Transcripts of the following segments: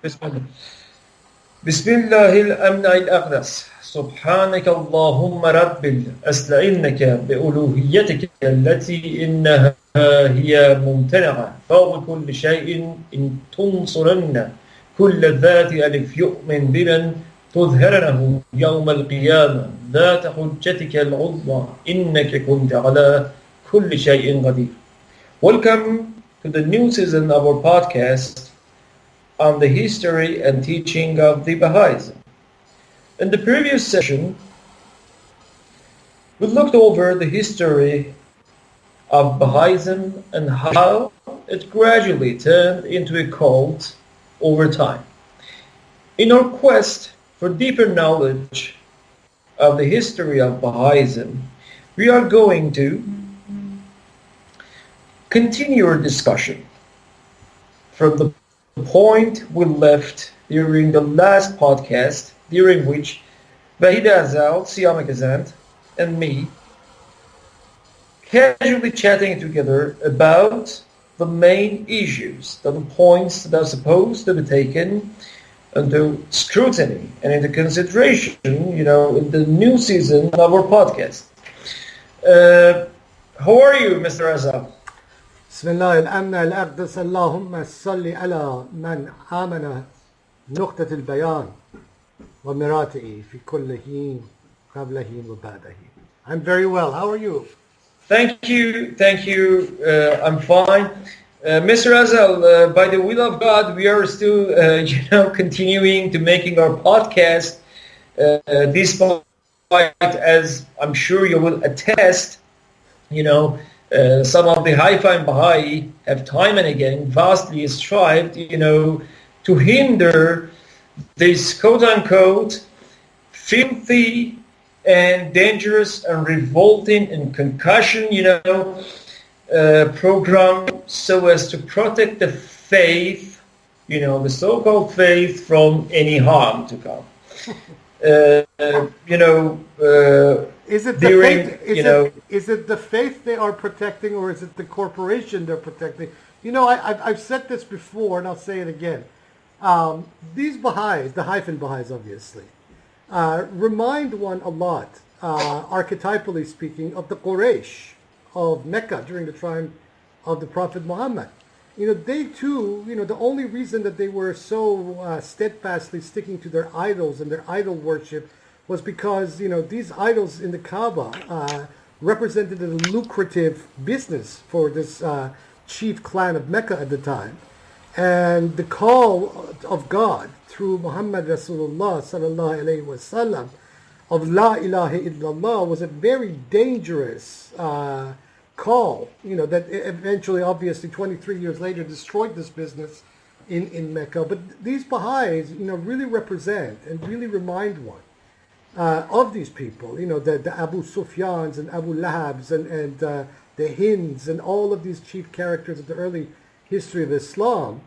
بسم الله بسم الله الأمن الأقدس سبحانك اللهم رب أستعينك بألوهيتك التي إنها هي ممتنعة فوق كل شيء إن تنصرن كل ذات ألف يؤمن بمن تظهرنه يوم القيامة ذات حجتك العظمى إنك كنت على كل شيء قدير. Welcome to the new season of our podcast on the history and teaching of the Baha'ism. In the previous session, we looked over the history of Baha'ism and how it gradually turned into a cult over time. In our quest for deeper knowledge of the history of Baha'ism, we are going to continue our discussion from the point we left during the last podcast, during which Vahida Azal, Siyama Kazant, and me casually chatting together about the main issues, the points that are supposed to be taken into scrutiny and into consideration, in the new season of our podcast. How are you, Mr. Azal? بسم الله الأمن الأقدس اللهم صل على من آمن نقطة البيان ومراته في كل حين قبل حين وبعده. I'm very well. How are you? Thank you. I'm fine. Mr. Azal, by the will of God, we are still, continuing to making our podcast. Despite, as I'm sure you will attest, some of the Haifan Bahāʻī have time and again vastly strived, to hinder this quote-unquote filthy and dangerous and revolting and concussion, program so as to protect the faith, the so-called faith from any harm to come. Is it the faith they are protecting, or is it the corporation they're protecting? I've said this before, and I'll say it again. These Baha'is, the Haifan Bahā'i's obviously, remind one a lot, archetypally speaking, of the Quraysh of Mecca during the time of the Prophet Muhammad. They too, the only reason that they were so steadfastly sticking to their idols and their idol worship was because, these idols in the Kaaba represented a lucrative business for this chief clan of Mecca at the time. And the call of God through Muhammad Rasulullah sallallahu alayhi wa sallam of La ilaha illallah was a very dangerous call, that eventually, obviously, 23 years later destroyed this business in Mecca. But these Baha'is, really represent and really remind one of these people, the Abu Sufyans and Abu Lahabs and the Hinds and all of these chief characters of the early history of Islam.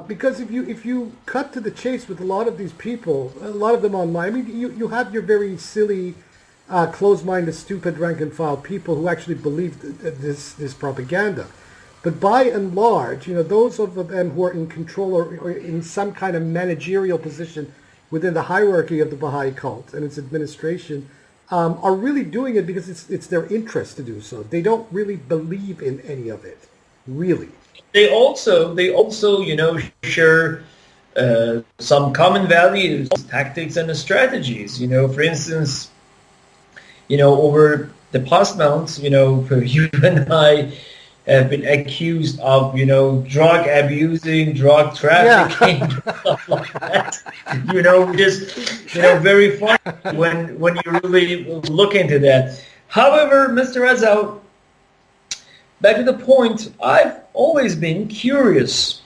Because if you cut to the chase with a lot of these people, a lot of them online, you have your very silly, closed-minded, stupid, rank-and-file people who actually believe this propaganda. But by and large, those of them who are in control or in some kind of managerial position within the hierarchy of the Baha'i cult and its administration are really doing it because it's their interest to do so. They don't really believe in any of it, really. They also, share some common values, tactics, and strategies. For instance, over the past months, you and I have been accused of, drug abusing, drug trafficking, stuff like that. Which is, very fun when you really look into that. However, Mr. Azal, back to the point, I've always been curious,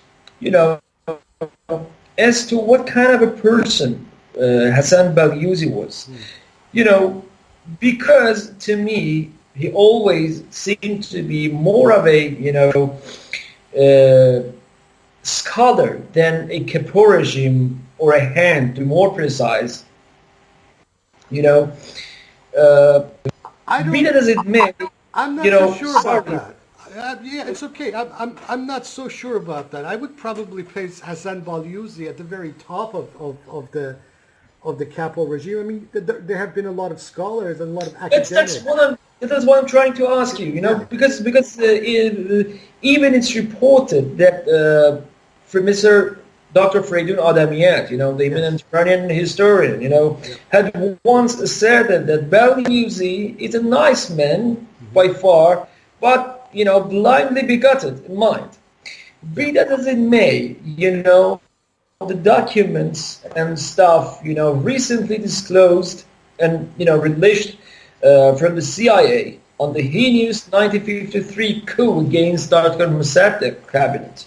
as to what kind of a person Hasan Balyuzi was. Because to me, he always seemed to be more of a, scholar than a caporregime or a hand, to be more precise. Be that as it may, I'm not so sure about that. Yeah, it's okay. I'm not so sure about that. I would probably place Hasan Balyuzi at the very top of the capital regime. I mean, there have been a lot of scholars and a lot of academics. That's what I'm trying to ask you. You know, because even it's reported that Professor Dr. Freydun Adamiyat, you know, the eminent Iranian historian, you know, had once asserted that Balyuzi is a nice man by far, but, you know, blindly bigoted in mind. Be that as it may, you know, the documents and stuff, you know, recently disclosed and, you know, released from the CIA on the heinous 1953 coup against Dr. Mossadegh cabinet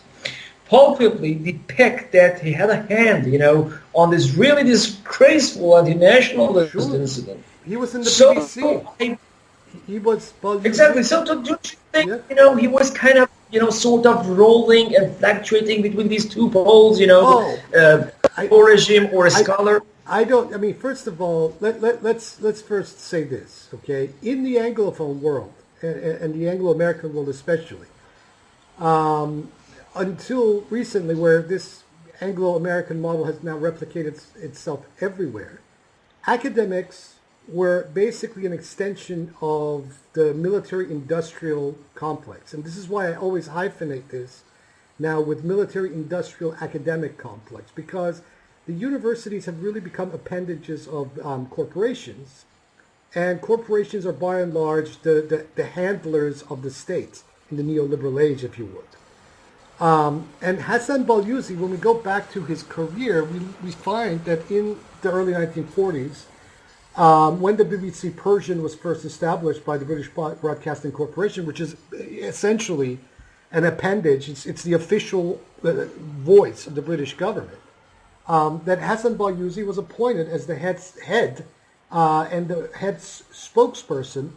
palpably depict that he had a hand, you know, on this really disgraceful anti-nationalist incident. He was in the BBC. He was exactly. So don't you think, you know, he was kind of, you know, sort of rolling and fluctuating between these two poles, you know, or regime or a scholar? I don't. I mean, first of all, let's first say this, okay? In the Anglophone world and the Anglo-American world especially, until recently, where this Anglo-American model has now replicated itself everywhere, academics were basically an extension of the military-industrial complex. And this is why I always hyphenate this now with military-industrial academic complex, because the universities have really become appendages of corporations, and corporations are by and large the handlers of the state in the neoliberal age, if you would. And Hasan Balyuzi, when we go back to his career, we find that in the early 1940s, when the BBC Persian was first established by the British Broadcasting Corporation, which is essentially an appendage, it's the official voice of the British government, that Hasan Balyuzi was appointed as the head and the head spokesperson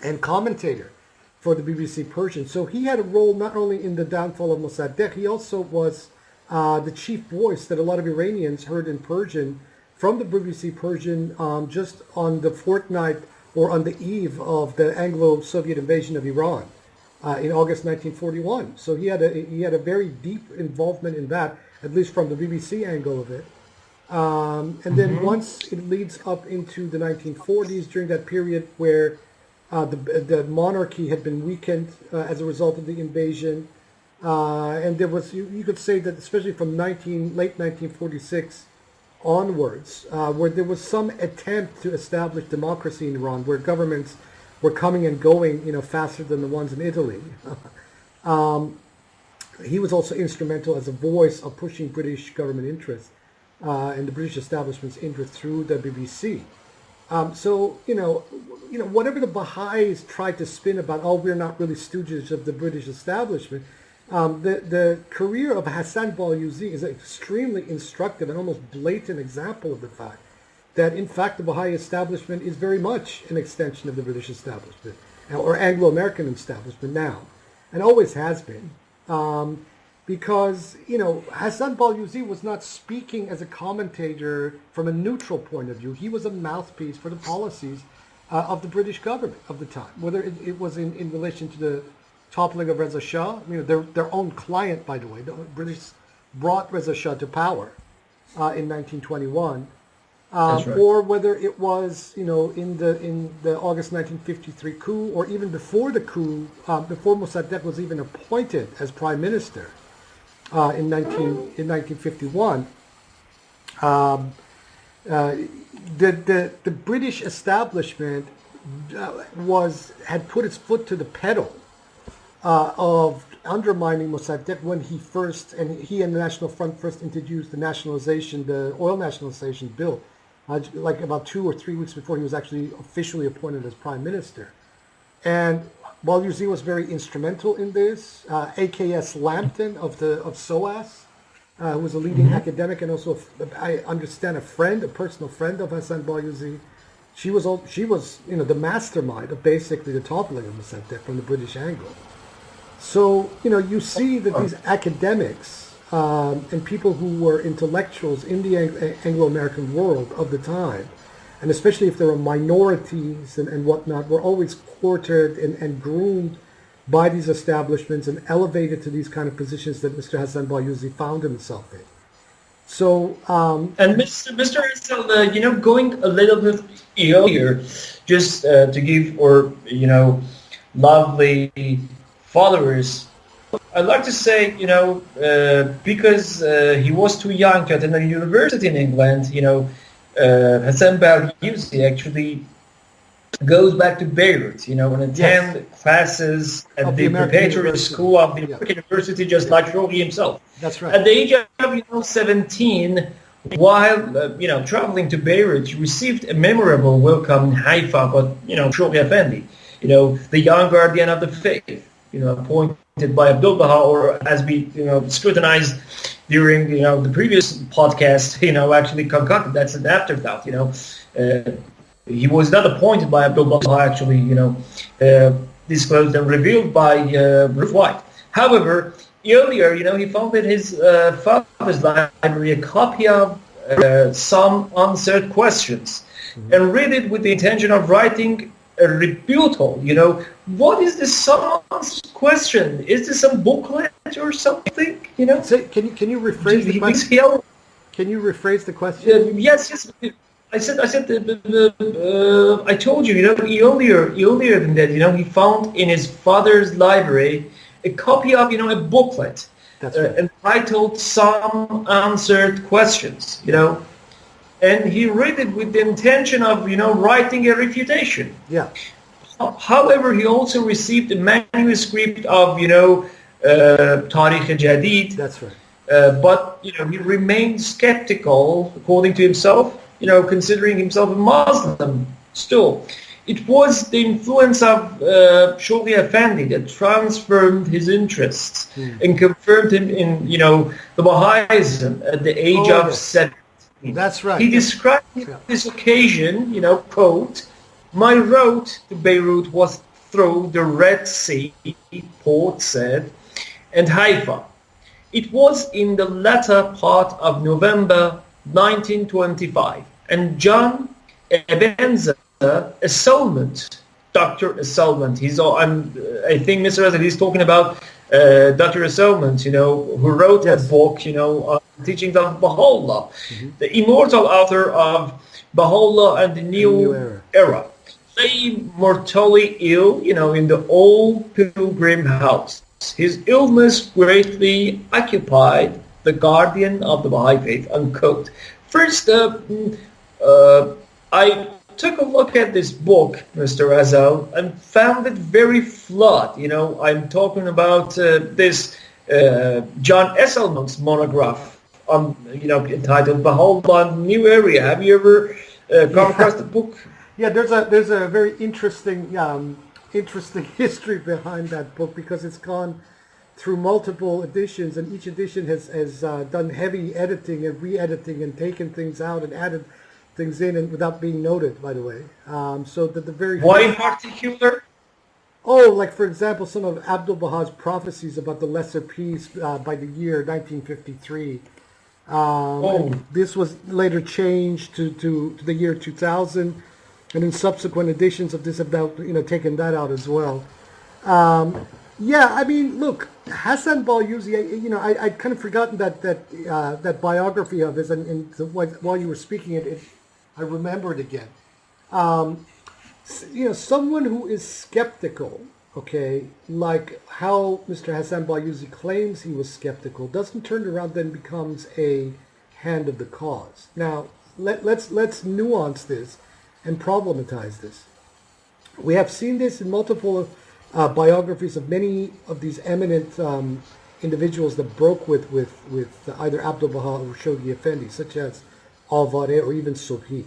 and commentator for the BBC Persian. So he had a role not only in the downfall of Mossadegh, he also was the chief voice that a lot of Iranians heard in Persian from the BBC Persian just on the fortnight or on the eve of the Anglo-Soviet invasion of Iran in August 1941. So he had a very deep involvement in that, at least from the BBC angle of it. And then once it leads up into the 1940s, during that period where the monarchy had been weakened as a result of the invasion, and there was, you could say that especially from late 1946 onwards, where there was some attempt to establish democracy in Iran, where governments were coming and going, you know, faster than the ones in Italy. He was also instrumental as a voice of pushing British government interests and the British establishment's interest through the BBC. So, you know, whatever the Baha'is tried to spin about, oh, we're not really stooges of the British establishment, the career of Hasan Balyuzi is an extremely instructive and almost blatant example of the fact that, in fact, the Baha'i establishment is very much an extension of the British establishment, or Anglo-American establishment now, and always has been. Because, you know, Hasan Balyuzi was not speaking as a commentator from a neutral point of view. He was a mouthpiece for the policies of the British government of the time, whether it was in relation to the toppling of Reza Shah, you know, their own client, by the way. The British brought Reza Shah to power in 1921, right. Or whether it was, you know, in the August 1953 coup, or even before the coup, before Mossadegh was even appointed as prime minister in 1951. The British establishment had put its foot to the pedal of undermining Mossadegh when he and the National Front first introduced the oil nationalization bill, like about 2 or 3 weeks before he was actually officially appointed as prime minister. And Balyuzi was very instrumental in this. AKS Lambton of SOAS, who was a leading academic and also, I understand, a personal friend of Hasan Balyuzi. She was, you know, the mastermind of basically the toppling of Mossadegh from the British angle. So, you know, you see that these academics and people who were intellectuals in the Anglo-American world of the time, and especially if there were minorities and whatnot, were always courted and groomed by these establishments and elevated to these kind of positions that Mr. Hasan Balyuzi found himself in. So, and Mr. Hassel, going a little bit earlier, just to give lovely followers, I'd like to say, because he was too young to attend a university in England, Hasan Balyuzi actually goes back to Beirut, and attend classes at the preparatory school of the American University, just like Shoghi himself. That's right. At the age of 17, while traveling to Beirut, he received a memorable welcome in Haifa, but Shoghi Effendi, the young guardian of the faith, appointed by Abdul Baha, or as we scrutinized during the previous podcast, actually concocted. That's an afterthought. He was not appointed by Abdul Baha, actually, disclosed and revealed by Ruth White. However, earlier, he found in his father's library a copy of some unanswered questions, and read it with the intention of writing a rebuttal. What is this some unanswered question? Is this some booklet or something? So can you rephrase the question? Can you rephrase the question? Yes. I said. I told you. Earlier than that. He found in his father's library a copy of a booklet, That's right. entitled "Some Answered Questions." And he read it with the intention of writing a refutation. Yeah. However, he also received a manuscript of Tarikh Jadid. That's right. But he remained skeptical, according to himself. Considering himself a Muslim still. It was the influence of Shoghi Effendi that transformed his interests and confirmed him in, the Baha'ism at the age of 17. That's right. He described this occasion, quote, "My road to Beirut was through the Red Sea," Port said, "and Haifa. It was in the latter part of November 1925, and John Ebenezer Assaultment, Dr. Assaultment, I think Mr. Razak, he's talking about Dr. Assaultment, who wrote a book, on teachings of Baha'u'llah, the immortal author of Baha'u'llah and the New Era, lay mortally ill, in the old pilgrim house. His illness greatly occupied the guardian of the Baha'i faith," unquote. First, I took a look at this book, Mr. Razal, and found it very flawed. I'm talking about this John Esselman's monograph, entitled Baha'u'llah and New Area. Have you ever come across the book? Yeah, there's a very interesting history behind that book, because it's gone through multiple editions, and each edition has done heavy editing and re-editing and taken things out and added things in, and without being noted, by the way. So that the very... Why in particular? Oh, like for example, some of Abdul Baha's prophecies about the Lesser Peace by the year 1953. And this was later changed to the year 2000, and in subsequent editions of this have now taken that out as well. Yeah, I mean, look, Hasan Balyuzi, I'd kind of forgotten that biography of his, and while you were speaking it, I remembered again. Someone who is skeptical, okay, like how Mr. Hasan Balyuzi claims he was skeptical, doesn't turn around then becomes a hand of the cause. Now, let's nuance this and problematize this. We have seen this in multiple biographies of many of these eminent individuals that broke with either Abdul Baha or Shoghi Effendi, such as Al-Vareh or even Subhi.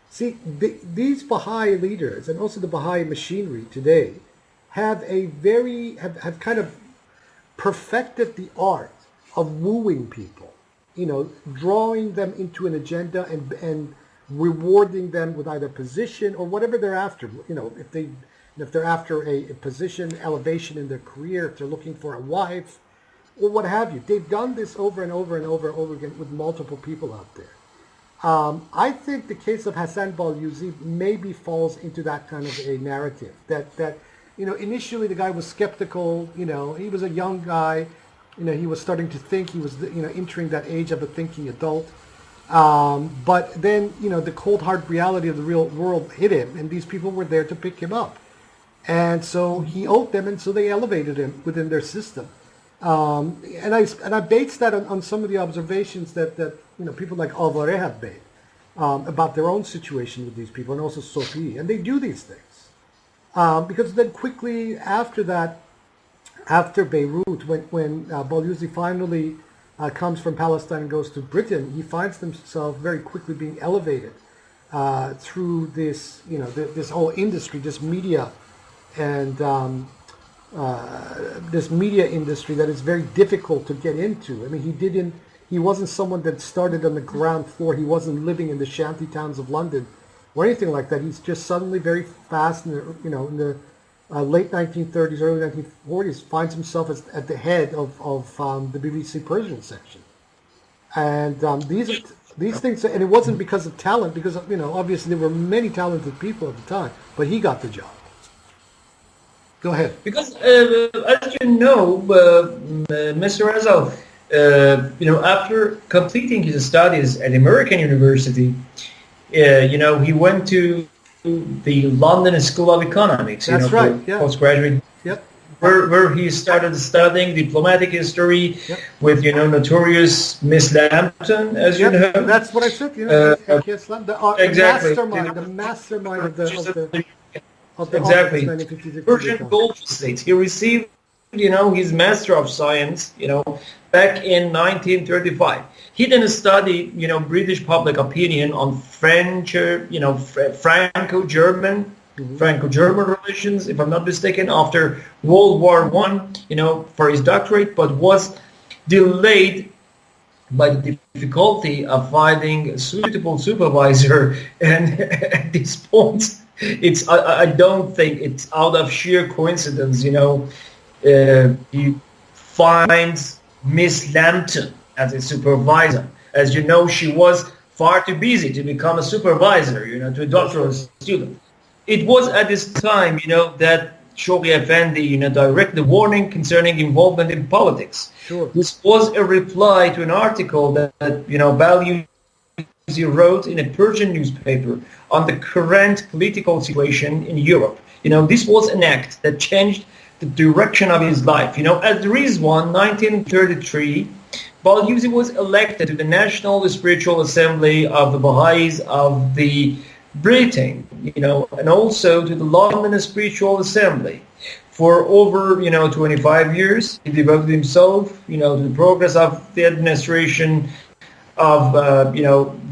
See, these Baha'i leaders and also the Baha'i machinery today have have kind of perfected the art of wooing people, drawing them into an agenda and rewarding them with either position or whatever they're after. If they're after a position, elevation in their career, if they're looking for a wife, or what have you. They've done this over and over and over and over again with multiple people out there. I think the case of Hasan Balyuzi maybe falls into that kind of a narrative, that initially the guy was skeptical. He was a young guy. He was starting to think. He was, entering that age of a thinking adult. But then, the cold hard reality of the real world hit him, and these people were there to pick him up. And so he owed them, and so they elevated him within their system. And I based that on some of the observations that people like Alvarez have made about their own situation with these people, and also Sophie. And they do these things. Because then quickly after that, after Beirut, when Balyuzi finally comes from Palestine and goes to Britain, he finds himself very quickly being elevated through this, this whole industry, this media, and this media industry that is very difficult to get into. I mean, he wasn't someone that started on the ground floor. He wasn't living in the shanty towns of London or anything like that. He's just suddenly very fast in the late 1930s, early 1940s, finds himself at the head of the BBC Persian section. And these things, and it wasn't because of talent, because obviously there were many talented people at the time, but he got the job. Go ahead. Because as you know, Mr. Azal, after completing his studies at American University, he went to the London School of Economics, That's right. Yeah. Postgraduate. Yep. Where he started studying diplomatic history with, notorious Miss Lambton, as you know. That's what I said. Exactly. The mastermind of the exactly. Persian Gulf states. He received, his Master of Science, back in 1935. He then studied, British public opinion on French, Franco-German relations, if I'm not mistaken, after World War I, for his doctorate, but was delayed by the difficulty of finding a suitable supervisor. And at this point, I don't think it's out of sheer coincidence, he finds Miss Lambton as a supervisor. As you know, she was far too busy to become a supervisor, to a doctoral student. It was at this time, that Shoghi Effendi, directed a warning concerning involvement in politics. Sure. This was a reply to an article that Balyuzi wrote in a Persian newspaper on the current political situation in Europe. This was an act that changed the direction of his life. As the Rizwan, 1933, Balyuzi was elected to the National Spiritual Assembly of the Baha'is of the Britain, and also to the London Spiritual Assembly. For over, 25 years, he devoted himself, to the progress of the administration of,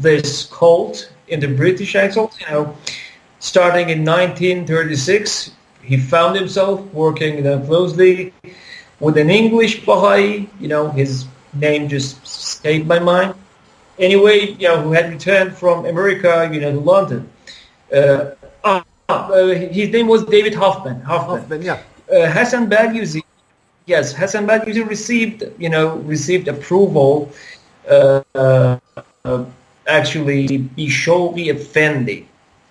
this cult in the British Isles. Starting in 1936, he found himself working closely with an English Baha'i, his name just escaped my mind. Anyway, who had returned from America, to London. His name was David Hoffman. Hoffman, yeah. Hasan Balyuzi, yes, Hasan Balyuzi received approval. Actually, be Shoghi Effendi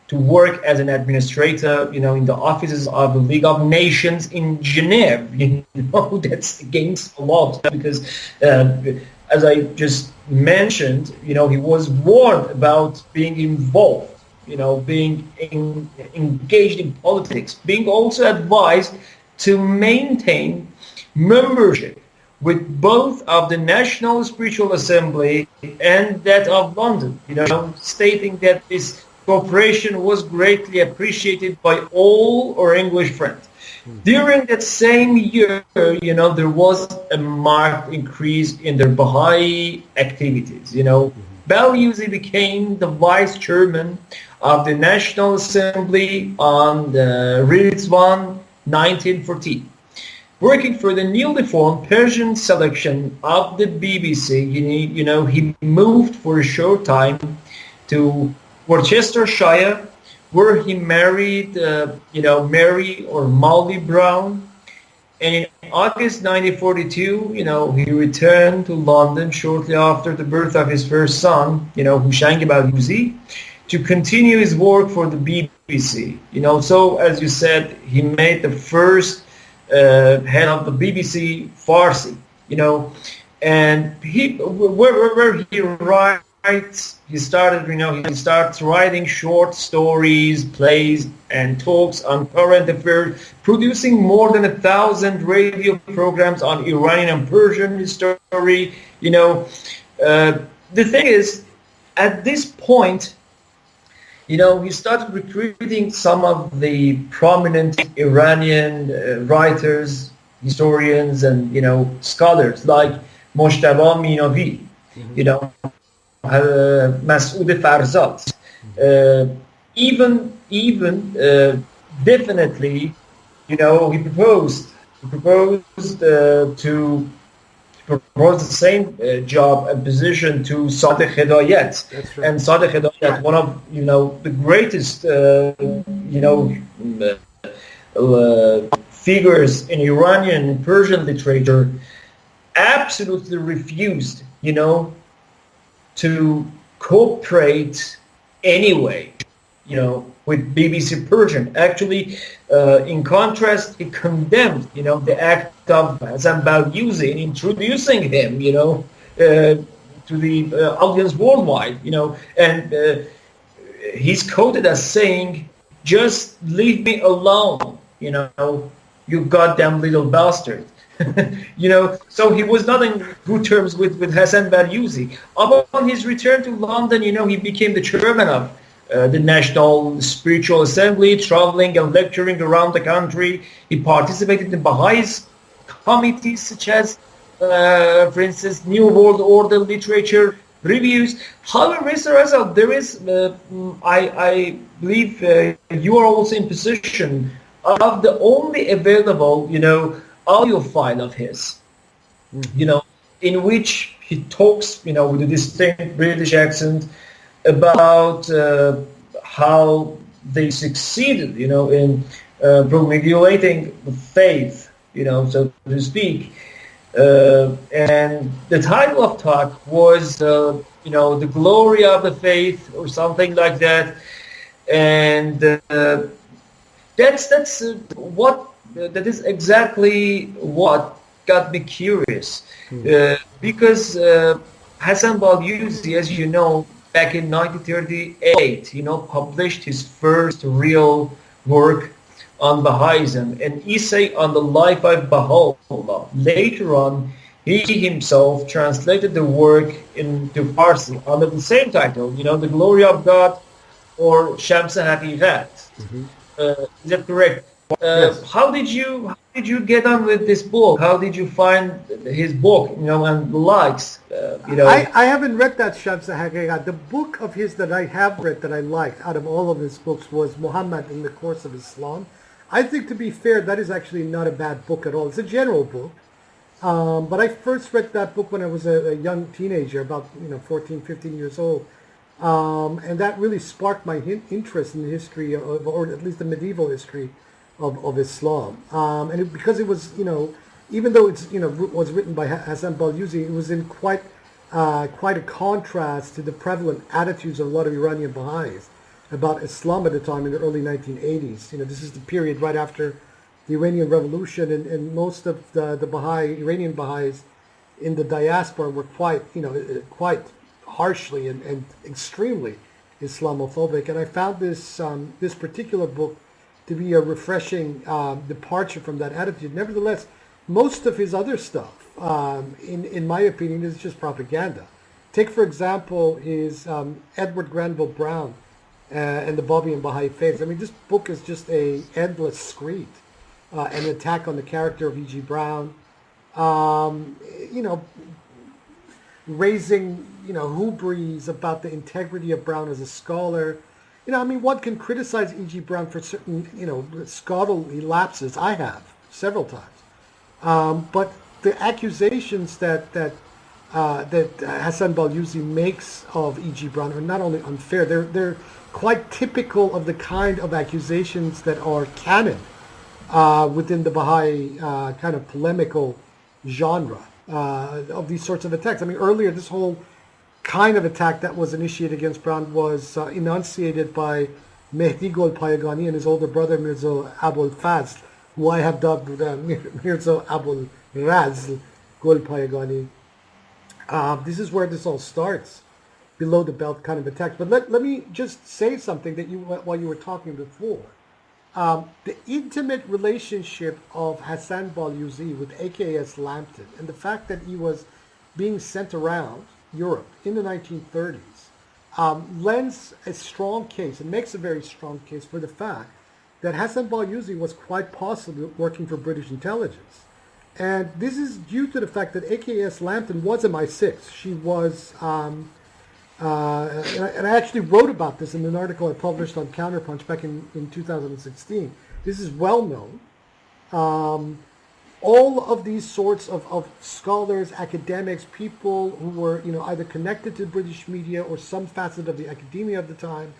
to work as an administrator, in the offices of the League of Nations in Geneva. That's against the law, because as I just mentioned, he was warned about being involved, being engaged in politics, being also advised to maintain membership with both of the National Spiritual Assembly and that of London, stating that this cooperation was greatly appreciated by all our English friends. During that same year, there was a marked increase in their Baha'i activities. Balyuzi became the vice chairman of the National Assembly on the Rizwan 1914. Working for the newly formed Persian section of the BBC, he moved for a short time to Worcestershire, where he married, Mary or Molly Brown. And in August 1942, he returned to London shortly after the birth of his first son, Hasan Balyuzi, to continue his work for the BBC. So as you said, he made the first head of the BBC Farsi. And where he writes, he starts writing short stories, plays, and talks on current affairs, producing more than 1,000 radio programs on Iranian and Persian history. The thing is, at this point, he started recruiting some of the prominent Iranian writers, historians, and scholars like Mojtaba Minavi, Masoud Farzad, definitely, he proposed to propose the same job and position to Sadegh Hidayat. That's right. And Sadegh Hidayat, one of the greatest figures in Iranian and Persian literature, absolutely refused to cooperate anyway with BBC Persian. Actually, in contrast, he condemned the act of Hasan Balyuzi in introducing him to the audience worldwide. And he's quoted as saying, "Just leave me alone, you goddamn little bastard." So he was not in good terms with Hasan Balyuzi. Upon his return to London, he became the chairman of the National Spiritual Assembly, traveling and lecturing around the country. He participated in Baha'i committees such as, for instance, New World Order literature reviews. However, Mr. Azal, there is, I believe you are also in possession of the only available, audio file of his, in which he talks, with a distinct British accent about how they succeeded, in promulgating the faith, so to speak. And the title of talk was, the glory of the faith, or something like that. And that is exactly what got me curious, because Hasan Balyuzi, as you know, back in 1938, published his first real work on Baha'ism, an essay on the life of Baha'u'llah. Later on, he himself translated the work into Farsi under the same title, The Glory of God, or Shams Haqiqat. Is that correct? Yes. How did you get on with this book? How did you find his book, and the likes? I haven't read that Shams Haqiqat. The book of his that I have read that I liked out of all of his books was Muhammad in the Course of Islam. I think, to be fair, that is actually not a bad book at all. It's a general book. But I first read that book when I was a young teenager, about 14, 15 years old. And that really sparked my interest in the history of, or at least the medieval history of Islam. And because it was, even though it's, was written by Hasan Balyuzi, it was in quite a contrast to the prevalent attitudes of a lot of Iranian Baha'is about Islam at the time in the early 1980s. This is the period right after the Iranian Revolution, and most of the Iranian Baha'is in the diaspora were quite harshly and extremely Islamophobic. And I found this particular book to be a refreshing departure from that attitude. Nevertheless, most of his other stuff, in my opinion, is just propaganda. Take, for example, his Edward Granville Brown and the Babi and Baha'i Faith. I mean, this book is just a endless screed, an attack on the character of E.G. Brown, raising, hubris about the integrity of Brown as a scholar. One can criticize E.G. Brown for certain, scholarly lapses. I have several times. But the accusations that Hasan Balyuzi makes of E.G. Brown are not only unfair, they're quite typical of the kind of accusations that are canon within the Baha'i kind of polemical genre of these sorts of attacks. Earlier, this whole kind of attack that was initiated against Brown was enunciated by Mehdi Golpayegani and his older brother Mirza Abul Fazl, who I have dubbed Mirza Abul Razl Golpayegani. This is where this all starts, below the belt kind of attacks. But let me just say something that while you were talking before. The intimate relationship of Hasan Balyuzi with AKS Lambton and the fact that he was being sent around Europe in the 1930s lends a strong case, and makes a very strong case for the fact that Hasan Balyuzi was quite possibly working for British intelligence. And this is due to the fact that AKS Lambton was MI6. She was, and I actually wrote about this in an article I published on Counterpunch back in 2016. This is well known. All of these sorts of scholars, academics, people who were either connected to British media or some facet of the academia of the time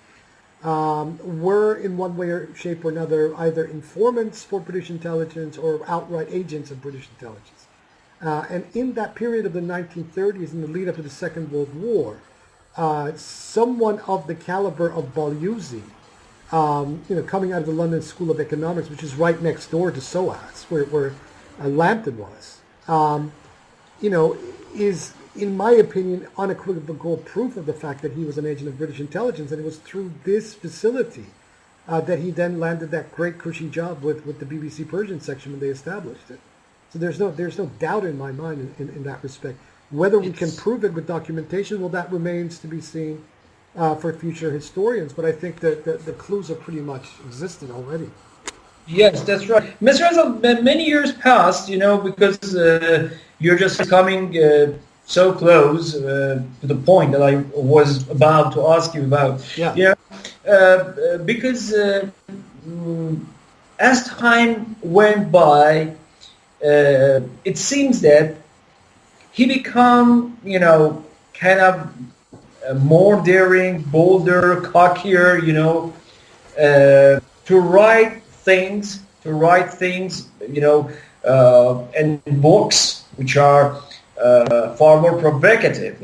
were in one way or shape or another either informants for British intelligence or outright agents of British intelligence. And in that period of the 1930s, in the lead up to the Second World War, someone of the caliber of Balyuzi, coming out of the London School of Economics, which is right next door to SOAS, where Lambton was, is, in my opinion, unequivocal proof of the fact that he was an agent of British intelligence, and it was through this facility that he then landed that great cushy job with the BBC Persian section when they established it. So there's no doubt in my mind in that respect. Whether we can prove it with documentation, well, that remains to be seen for future historians. But I think that the clues are pretty much existent already. Yes, that's right. Mr. Hasan, many years passed, because you're just coming so close to the point that I was about to ask you about. Yeah. Because as time went by, it seems that he become, kind of more daring, bolder, cockier, to write things, and books which are far more provocative,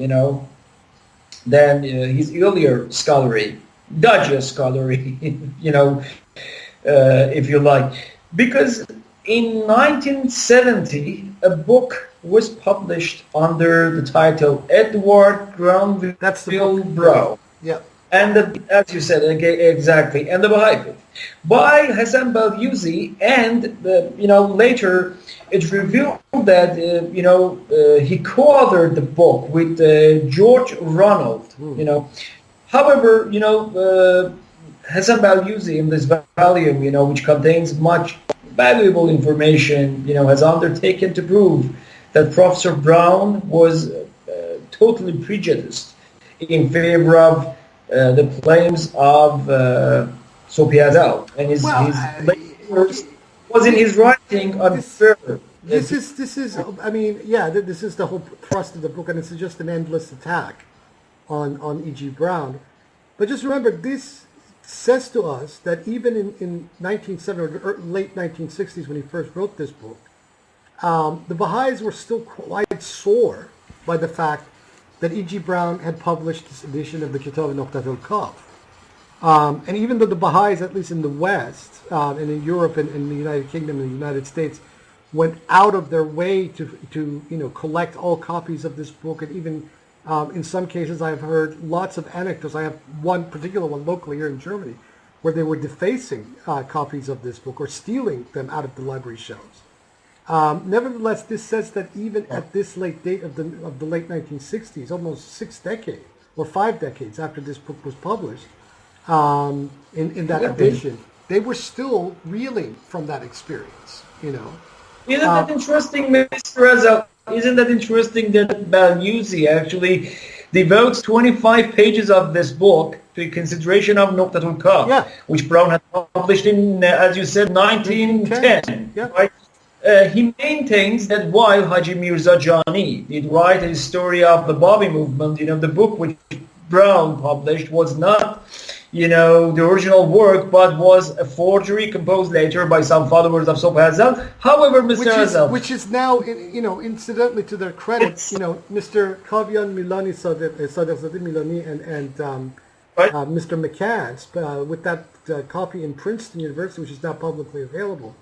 than his earlier scholarly, Dodger scholarly, if you like. Because in 1970, a book was published under the title Edward Granville Brown. Yeah. And as you said, exactly, and the Baha'i Faith by Hasan Balyuzi, and later it revealed that he co-authored the book with George Ronald. However, Hasan Balyuzi in this volume, which contains much valuable information, has undertaken to prove that Professor Brown was totally prejudiced in favor of the claims of Sopiadel, and his lectures was in his writing unfair. This is this is the whole thrust of the book, and it's just an endless attack on E.G. Brown. But just remember, this says to us that even in 1970 or late 1960s, when he first wrote this book, the Baha'is were still quite sore by the fact that E.G. Brown had published this edition of the Kitab al-Nuqtat al-Kaf. And even though the Baha'is, at least in the West, and in Europe and in the United Kingdom and the United States, went out of their way to collect all copies of this book, and even in some cases I've heard lots of anecdotes. I have one particular one locally here in Germany where they were defacing copies of this book or stealing them out of the library shelves. Nevertheless, this says that even at this late date of the late 1960s, almost 6 decades or 5 decades after this book was published, in that edition, they were still reeling from that experience. Isn't that interesting, Mr. Reza? Isn't that interesting that Balyuzi actually devotes 25 pages of this book to consideration of Nuqtat al-Kaf, which Brown had published in, as you said, 1910. Right? He maintains that while Haji Mirza Jani did write a story of the Babi movement, the book which Brown published was not, the original work, but was a forgery composed later by some followers of Sobh Hazal. However, Mr. Hazal, which is now, incidentally to their credit, Mr. Keyvan Yahya'i Milani and Mr. McCants, with that copy in Princeton University, which is now publicly available,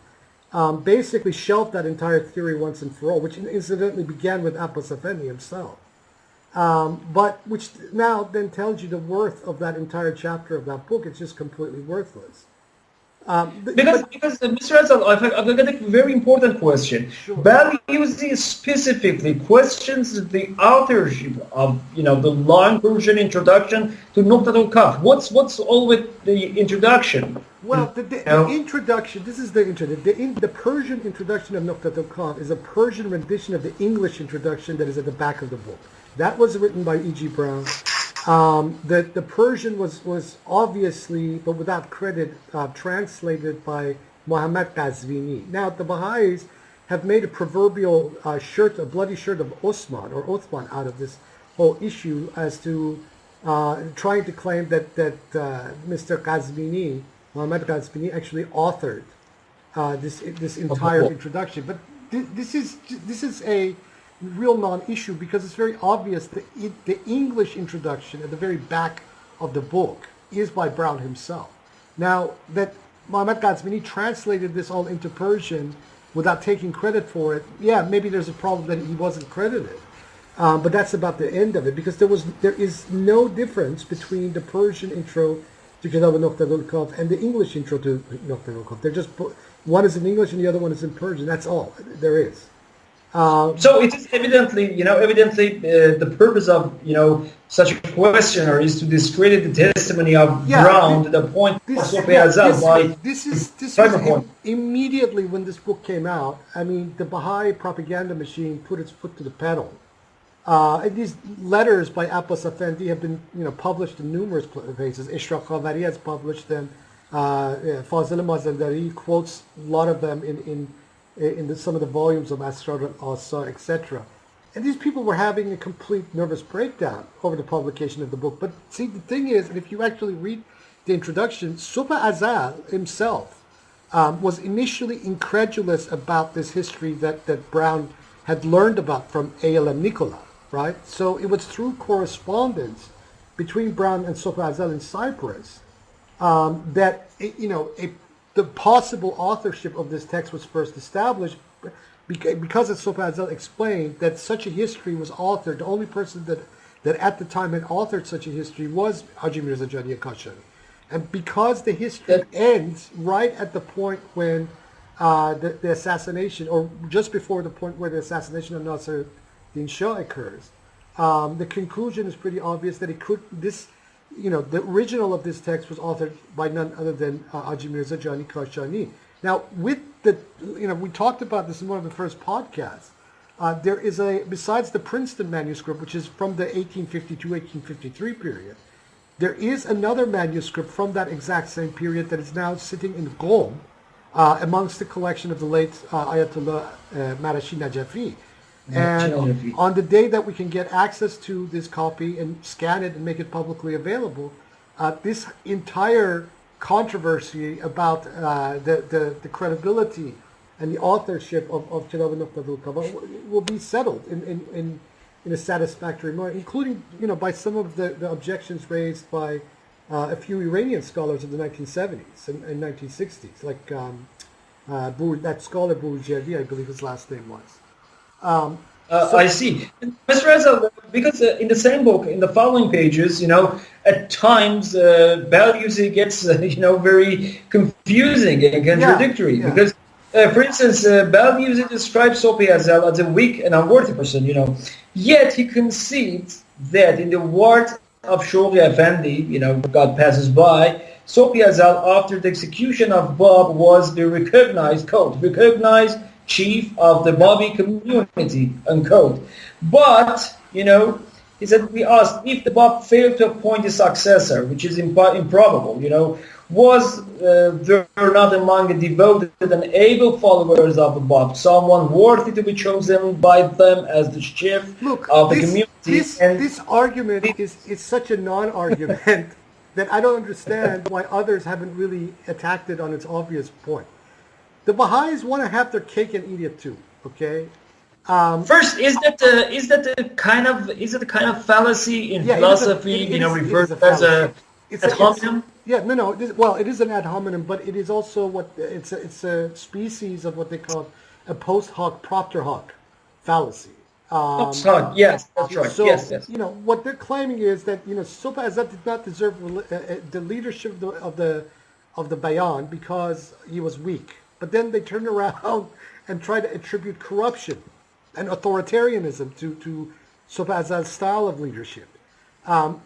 basically shelved that entire theory once and for all, which incidentally began with Abbas Effendi himself. But which now then tells you the worth of that entire chapter of that book. It's just completely worthless. Because Mr. Hazal, I've got a very important question. Sure. Balyuzi specifically questions the authorship of the long Persian introduction to Nuqtat al-Kaf. What's all with the introduction? Well, the introduction. This is the intro. The Persian introduction of Nuqtat al-Kaf is a Persian rendition of the English introduction that is at the back of the book. That was written by E.G. Brown. The Persian was obviously, but without credit, translated by Muhammad Qazvini. Now, the Baha'is have made a proverbial a bloody shirt of Osman out of this whole issue, as to trying to claim that Mr. Qazvini, Muhammad Qazvini, actually authored this entire introduction. But this is a real non-issue, because it's very obvious that the English introduction at the very back of the book is by Brown himself. Now, that Muhammad Qazvini translated this all into Persian without taking credit for it, yeah, maybe there's a problem that he wasn't credited. But that's about the end of it, because there is no difference between the Persian intro to Kitab al-Nuqtat al-Kaf and the English intro to Nuqtat al-Kaf. They're just, one is in English and the other one is in Persian. That's all there is. So it is evidently the purpose of such a questioner is to discredit the testimony of Brown to the point of Sobh Hazal by this is immediately when this book came out. I mean, the Baha'i propaganda machine put its foot to the pedal. And these letters by Abbas Effendi have been published in numerous places. Ishraq Khavari has published them. Fazil Mazandari quotes a lot of them in some of the volumes of Asrar al-Asar, etc. And these people were having a complete nervous breakdown over the publication of the book. But see, the thing is, and if you actually read the introduction, Sobh Hazal himself was initially incredulous about this history that Brown had learned about from A.L.M. Nicola, right? So it was through correspondence between Brown and Sobh Hazal in Cyprus that the possible authorship of this text was first established, because as Sobh Hazal explained, that such a history was authored. The only person that at the time had authored such a history was Haji Mirza Jani Kashani. And because the history ends right at the point when the assassination, or just before the point where the assassination of Nasser-Din Shah occurs, the conclusion is pretty obvious that the original of this text was authored by none other than Haji Mirza Jani Kashani. Now, with we talked about this in one of the first podcasts. There is besides the Princeton manuscript, which is from the 1852-1853 period, there is another manuscript from that exact same period that is now sitting in Qom amongst the collection of the late Ayatollah Marashi Najafi. And on the day that we can get access to this copy and scan it and make it publicly available, this entire controversy about the credibility and the authorship of Kitab al-Nuqtat al-Kaf will be settled in a satisfactory manner, including by some of the objections raised by a few Iranian scholars of the 1970s and 1960s, like that scholar Bourjerdi, I believe his last name was. I see. Mr. Hazal, because in the same book, in the following pages, at times Balyuzi gets, very confusing and contradictory. Yeah. Because, for instance, Balyuzi describes Sobh Hazal as a weak and unworthy person, Yet he concedes that in the words of Shoghi Effendi, God passes by, Sobh Hazal, after the execution of Bab, was the recognized chief of the Babi community, unquote. But, he said, we asked if the Bab failed to appoint a successor, which is improbable, was there not among the devoted and able followers of the Bab someone worthy to be chosen by them as the chief of the community? This argument is such a non-argument that I don't understand why others haven't really attacked it on its obvious point. The Baha'is want to have their cake and eat it too. Okay. First, is it a kind of fallacy in philosophy? Referred as a ad hominem. It is an ad hominem, but it is also it's a species of what they call a post hoc propter hoc fallacy. Yes, that's right. So, yes. What they're claiming is that Sopa Azad did not deserve the leadership of the Bayan because he was weak. But then they turned around and tried to attribute corruption and authoritarianism to Sopa Azad's style of leadership.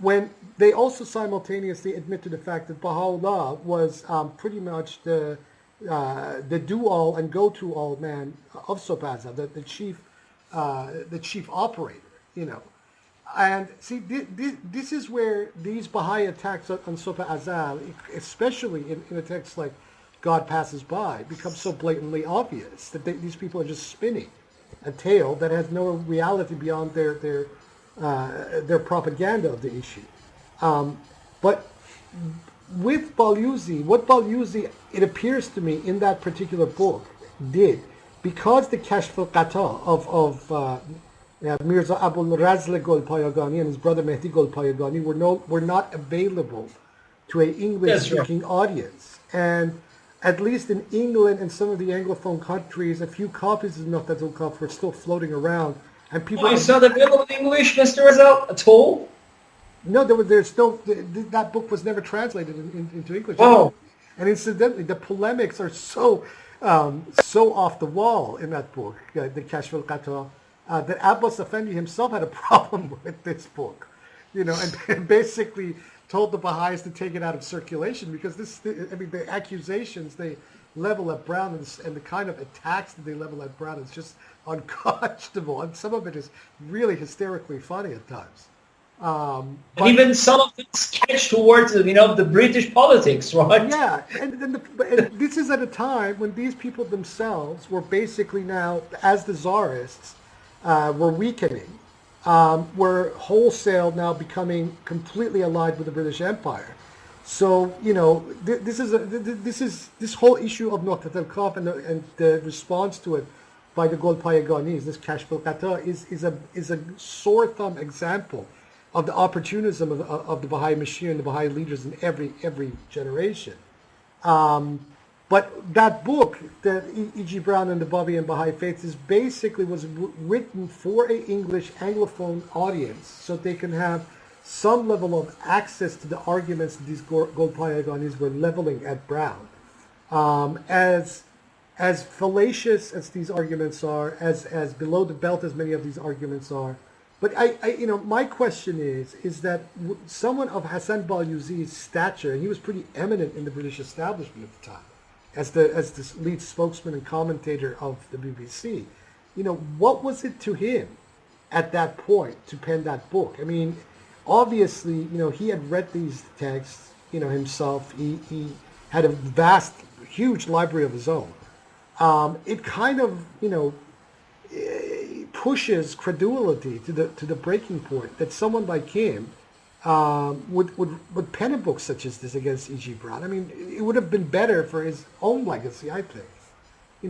When they also simultaneously admit to the fact that Baha'u'llah was pretty much the do-all and go-to-all man of Sopa Azad, the chief operator, And see, this is where these Baha'i attacks on Sopa Azad, especially in a text like God Passes By, become so blatantly obvious that these people are just spinning a tale that has no reality beyond their propaganda of the issue. But with Balyuzi, what Balyuzi, it appears to me, in that particular book did, because the Kashf al-Qata of Mirza Abul Razl Golpayagani and his brother Mehdi Golpayagani were not available to an English-speaking audience. And at least in England and some of the Anglophone countries, a few copies of Nuqtat al-Qaf were still floating around. And people. It's not available in English, Mr. Razal, at all? No, that book was never translated into English. Oh. And incidentally, the polemics are so off the wall in that book, the Kashf al-Qata, that Abbas Effendi himself had a problem with this book, and basically told the Baha'is to take it out of circulation because the accusations they level at Brown and the kind of attacks that they level at Brown is just unconscionable, and some of it is really hysterically funny at times. And even some of it sketched towards the British politics, right? Yeah, and this is at a time when these people themselves were basically now, as the Tsarists, were weakening, were wholesale now becoming completely allied with the British Empire. So this whole issue of Nuqtat al-Qaf and the response to it by the Golpayaganis, this Kashf al-Qata, is a sore thumb example of the opportunism of the Baha'i machine and the Baha'i leaders in every generation. But that book, that E.G. Brown and the Babi and Baha'i Faiths, was written for an English Anglophone audience so they can have some level of access to the arguments that these Golpayaganis were leveling at Brown. As fallacious as these arguments are, as below the belt as many of these arguments are, but my question is that someone of Hasan Balyuzi's stature, and he was pretty eminent in the British establishment at the time, as the lead spokesman and commentator of the BBC, what was it to him at that point to pen that book? I mean, obviously, he had read these texts, himself. He had a vast, huge library of his own. It kind of, pushes credulity to the breaking point that someone like him would pen a book such as this against E.G. Brown. I mean, it would have been better for his own legacy, I think,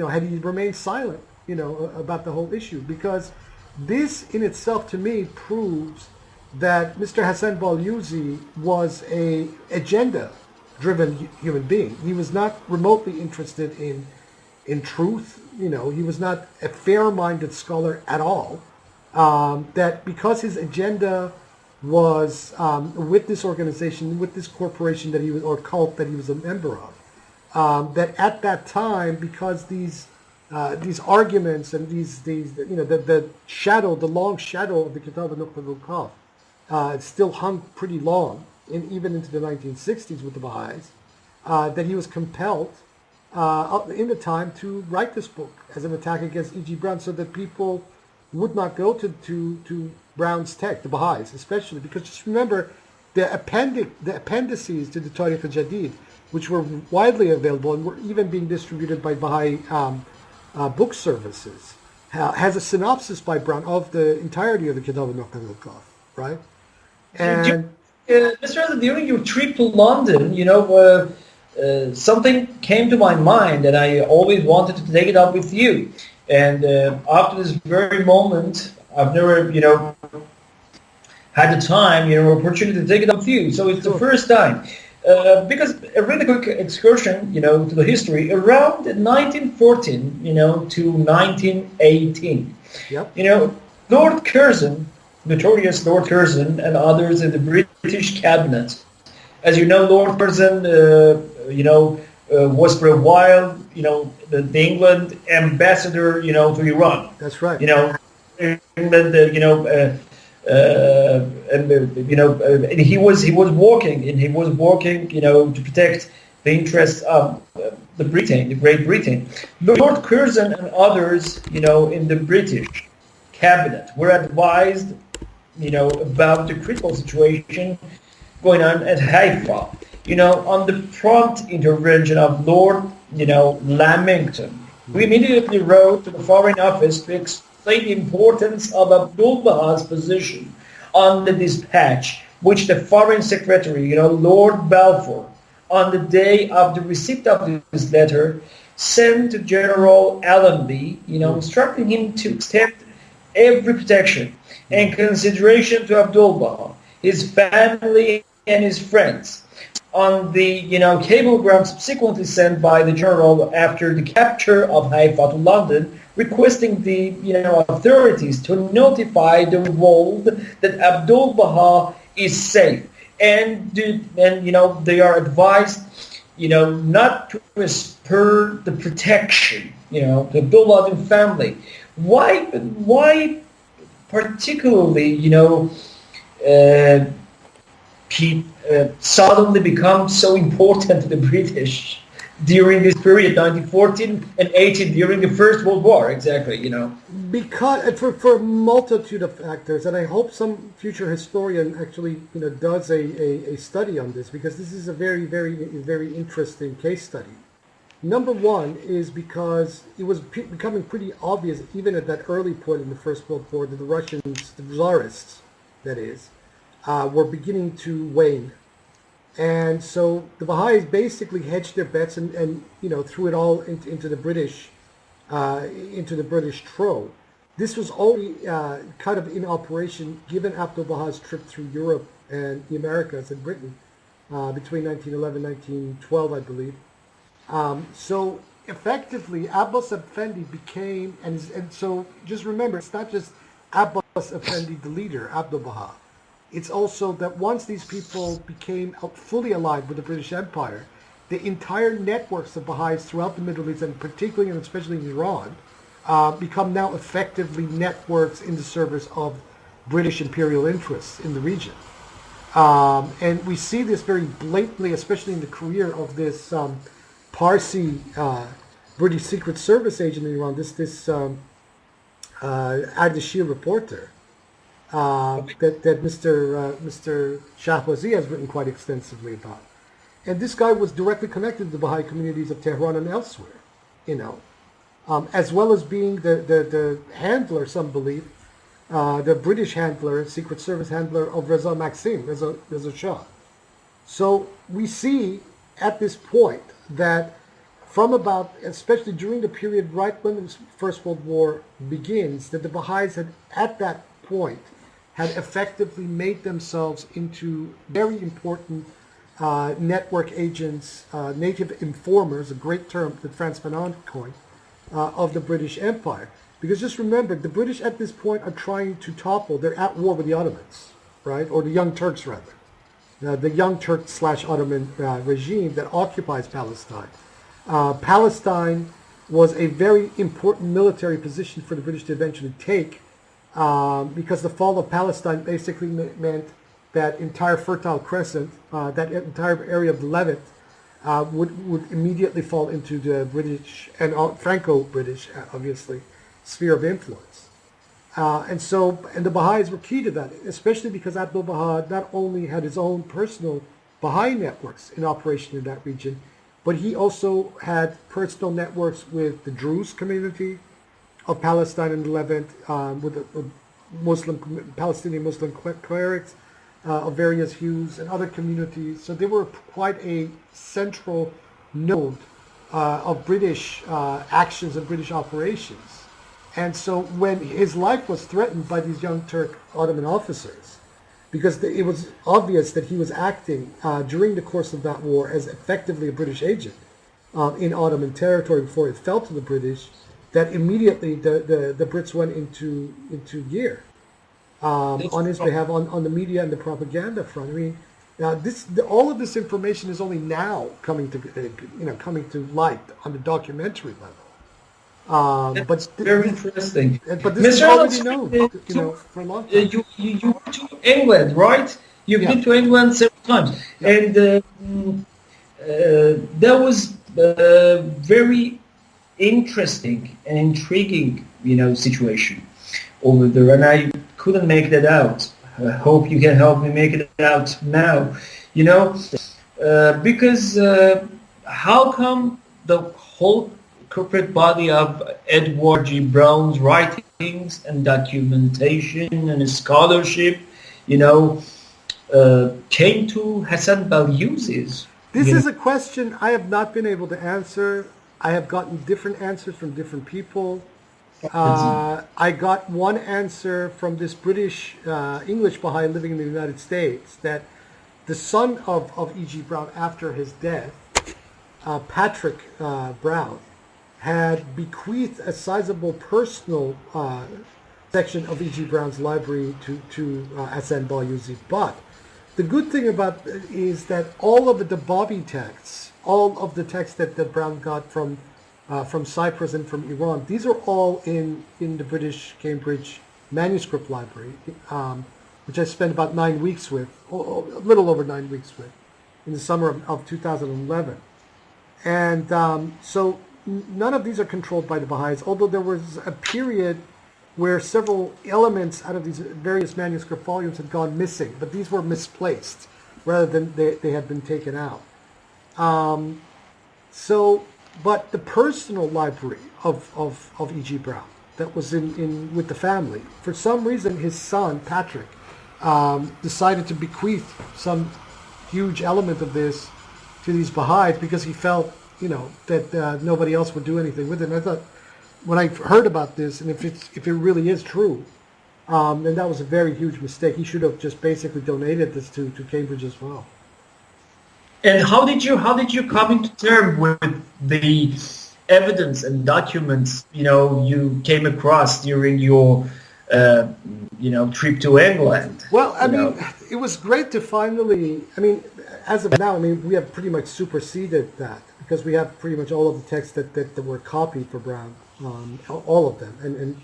had he remained silent, about the whole issue, because this in itself, to me, proves that Mr. Hasan Balyuzi was a agenda-driven human being. He was not remotely interested in truth. He was not a fair-minded scholar at all. That because his agenda was with this organization, with this corporation that he was, or cult that he was a member of, that at that time, because these arguments and the long shadow of the Kitab al-Nuqtat al-Qaf still hung pretty long, even into the 1960s with the Baha'is, that he was compelled in the time to write this book as an attack against E.G. Brown, so that people would not go to Brown's text, the Baha'is especially, because just remember the appendices to the Tariq al-Jadid, which were widely available and were even being distributed by Baha'i book services, has a synopsis by Brown of the entirety of the Kitab al-Nuqtat al-Qaf, right? And Mr. Hasan, during your trip to London, something came to my mind, and I always wanted to take it up with you. And after this very moment, I've never, had the time, opportunity to take it up with you. So it's the first time. Because a really quick excursion, to the history, around 1914, to 1918. Yep. Lord Curzon, notorious Lord Curzon, and others in the British cabinet. As you know, Lord Curzon, was for a while, the England ambassador, to Iran. That's right. England, and he was working, to protect the interests of the Great Britain. Lord Curzon and others, in the British cabinet were advised, about the critical situation going on at Haifa. On the prompt intervention of Lord, Lamington, who immediately wrote to the Foreign Office to explain the importance of Abdul-Bahá's position on the dispatch, which the Foreign Secretary, Lord Balfour, on the day of the receipt of this letter, sent to General Allenby, instructing him to extend every protection and consideration to Abdul-Bahā, his family, and his friends. On the cablegram subsequently sent by the general after the capture of Haifa to London, requesting the authorities to notify the world that Abdul-Bahā is safe, and they are advised not to spur the protection the Abdul-Bahā family. Why particularly suddenly become so important to the British during this period, 1914 and 18, during the First World War, exactly, Because, for a multitude of factors, and I hope some future historian actually, does a study on this, because this is a very, very, very interesting case study. Number one is because it was becoming pretty obvious, even at that early point in the First World War, that the Russians, the Tsarists, that is, were beginning to wane. And so the Baha'is basically hedged their bets and threw it all into the British trove. This was already kind of in operation given Abdul-Bahā's trip through Europe and the Americas and Britain between 1911 and 1912, I believe. So effectively, Abbas Effendi became, and so just remember, it's not just Abbas Effendi, the leader, Abdul-Bahā. It's also that once these people became fully aligned with the British Empire, the entire networks of Baha'is throughout the Middle East, and particularly and especially in Iran, become now effectively networks in the service of British imperial interests in the region. And we see this very blatantly, especially in the career of this Parsi British Secret Service agent in Iran, this Ardashir reporter, that Mr. Shahbazi has written quite extensively about. And this guy was directly connected to the Baha'i communities of Tehran and elsewhere, as well as being the handler, some believe, the British handler, Secret Service handler of Reza Shah. So we see at this point that from about, especially during the period right when the First World War begins, that the Baha'is had, at that point, had effectively made themselves into very important network agents, native informers, a great term that Frantz Fanon coined, of the British Empire. Because just remember, the British at this point are trying to topple, they're at war with the Ottomans, right? Or the Young Turks, rather. The Young Turk/Ottoman regime that occupies Palestine. Palestine was a very important military position for the British to eventually take, because the fall of Palestine basically meant that entire Fertile Crescent, that entire area of the Levant, would immediately fall into the British and Franco-British, obviously, sphere of influence. And the Baha'is were key to that, especially because Abdul-Bahā not only had his own personal Baha'i networks in operation in that region, but he also had personal networks with the Druze community of Palestine and the Levant, with Palestinian Muslim clerics, of various hues and other communities. So they were quite a central node of British actions and British operations. And so when his life was threatened by these young Turk Ottoman officers, because it was obvious that he was acting during the course of that war as effectively a British agent in Ottoman territory before it fell to the British, that immediately the Brits went into gear on his behalf, on the media and the propaganda front. I mean, all of this information is only now coming to light on the documentary level. But very interesting. But this is already known, for a long time. You went to England, right? You've been to England several times, and that was very interesting and intriguing, situation over there, and I couldn't make that out. I hope you can help me make it out now. Because how come the whole corporate body of Edward G. Brown's writings and documentation and scholarship, came to Hasan Balyuzi's? This is a question I have not been able to answer. I have gotten different answers from different people. I got one answer from this British English Baha'i living in the United States, that the son of E.G. Brown after his death, Patrick Brown, had bequeathed a sizable personal section of E.G. Brown's library to Hasan Balyuzi. But the good thing about it is that all of the Babi texts, all of the texts that Brown got from Cyprus and from Iran, these are all in the British Cambridge Manuscript Library, which I spent about 9 weeks with, a little over 9 weeks with, in the summer of 2011. And so none of these are controlled by the Baha'is, although there was a period where several elements out of these various manuscript volumes had gone missing, but these were misplaced rather than they had been taken out. But the personal library of E.G. Brown that was in with the family, for some reason his son, Patrick, decided to bequeath some huge element of this to these Baha'is because he felt, that nobody else would do anything with it. And I thought, when I heard about this, and if it really is true, then that was a very huge mistake. He should have just basically donated this to Cambridge as well. And how did you come into terms with the evidence and documents you came across during your trip to England? Well, I mean, it was great to finally. I mean, as of now, we have pretty much superseded that because we have pretty much all of the texts that were copied for Brown, all of them, and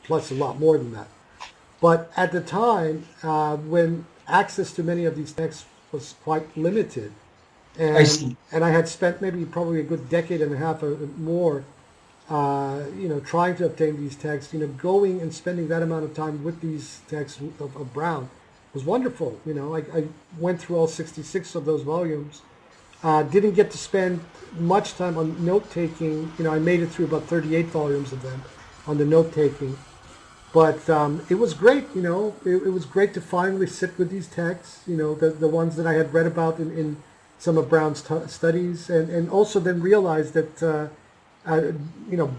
plus a lot more than that. But at the time, when access to many of these texts was quite limited. And I had spent probably a good decade and a half or more, trying to obtain these texts. Going and spending that amount of time with these texts of Brown was wonderful. I went through all 66 of those volumes. Didn't get to spend much time on note-taking. I made it through about 38 volumes of them on the note-taking. But it was great, It was great to finally sit with these texts, the ones that I had read about in some of Brown's studies, and also then realized that,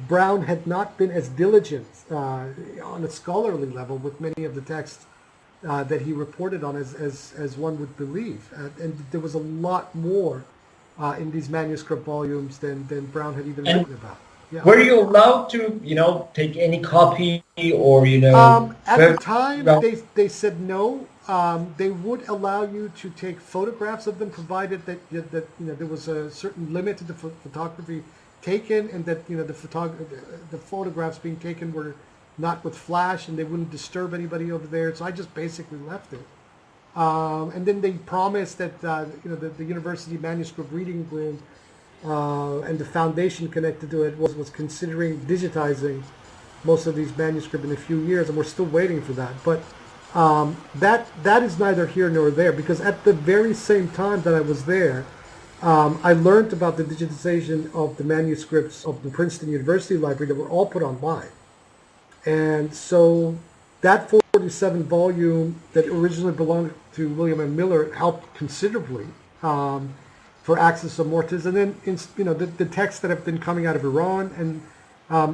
Brown had not been as diligent on a scholarly level with many of the texts that he reported on as one would believe. And there was a lot more in these manuscript volumes than Brown had even written about. Yeah. Were you allowed to, take any copy or, At the time, they said no. They would allow you to take photographs of them, provided that there was a certain limit to the photography taken, and that the photographs being taken were not with flash, and they wouldn't disturb anybody over there. So I just basically left it. And then they promised that the university manuscript reading room and the foundation connected to it was considering digitizing most of these manuscripts in a few years, and we're still waiting for that. But that is neither here nor there, because at the very same time that I was there, I learned about the digitization of the manuscripts of the Princeton University Library that were all put online. And so that 47 volume that originally belonged to William M. Miller helped considerably for Axis of Mortis, and then the texts that have been coming out of Iran, and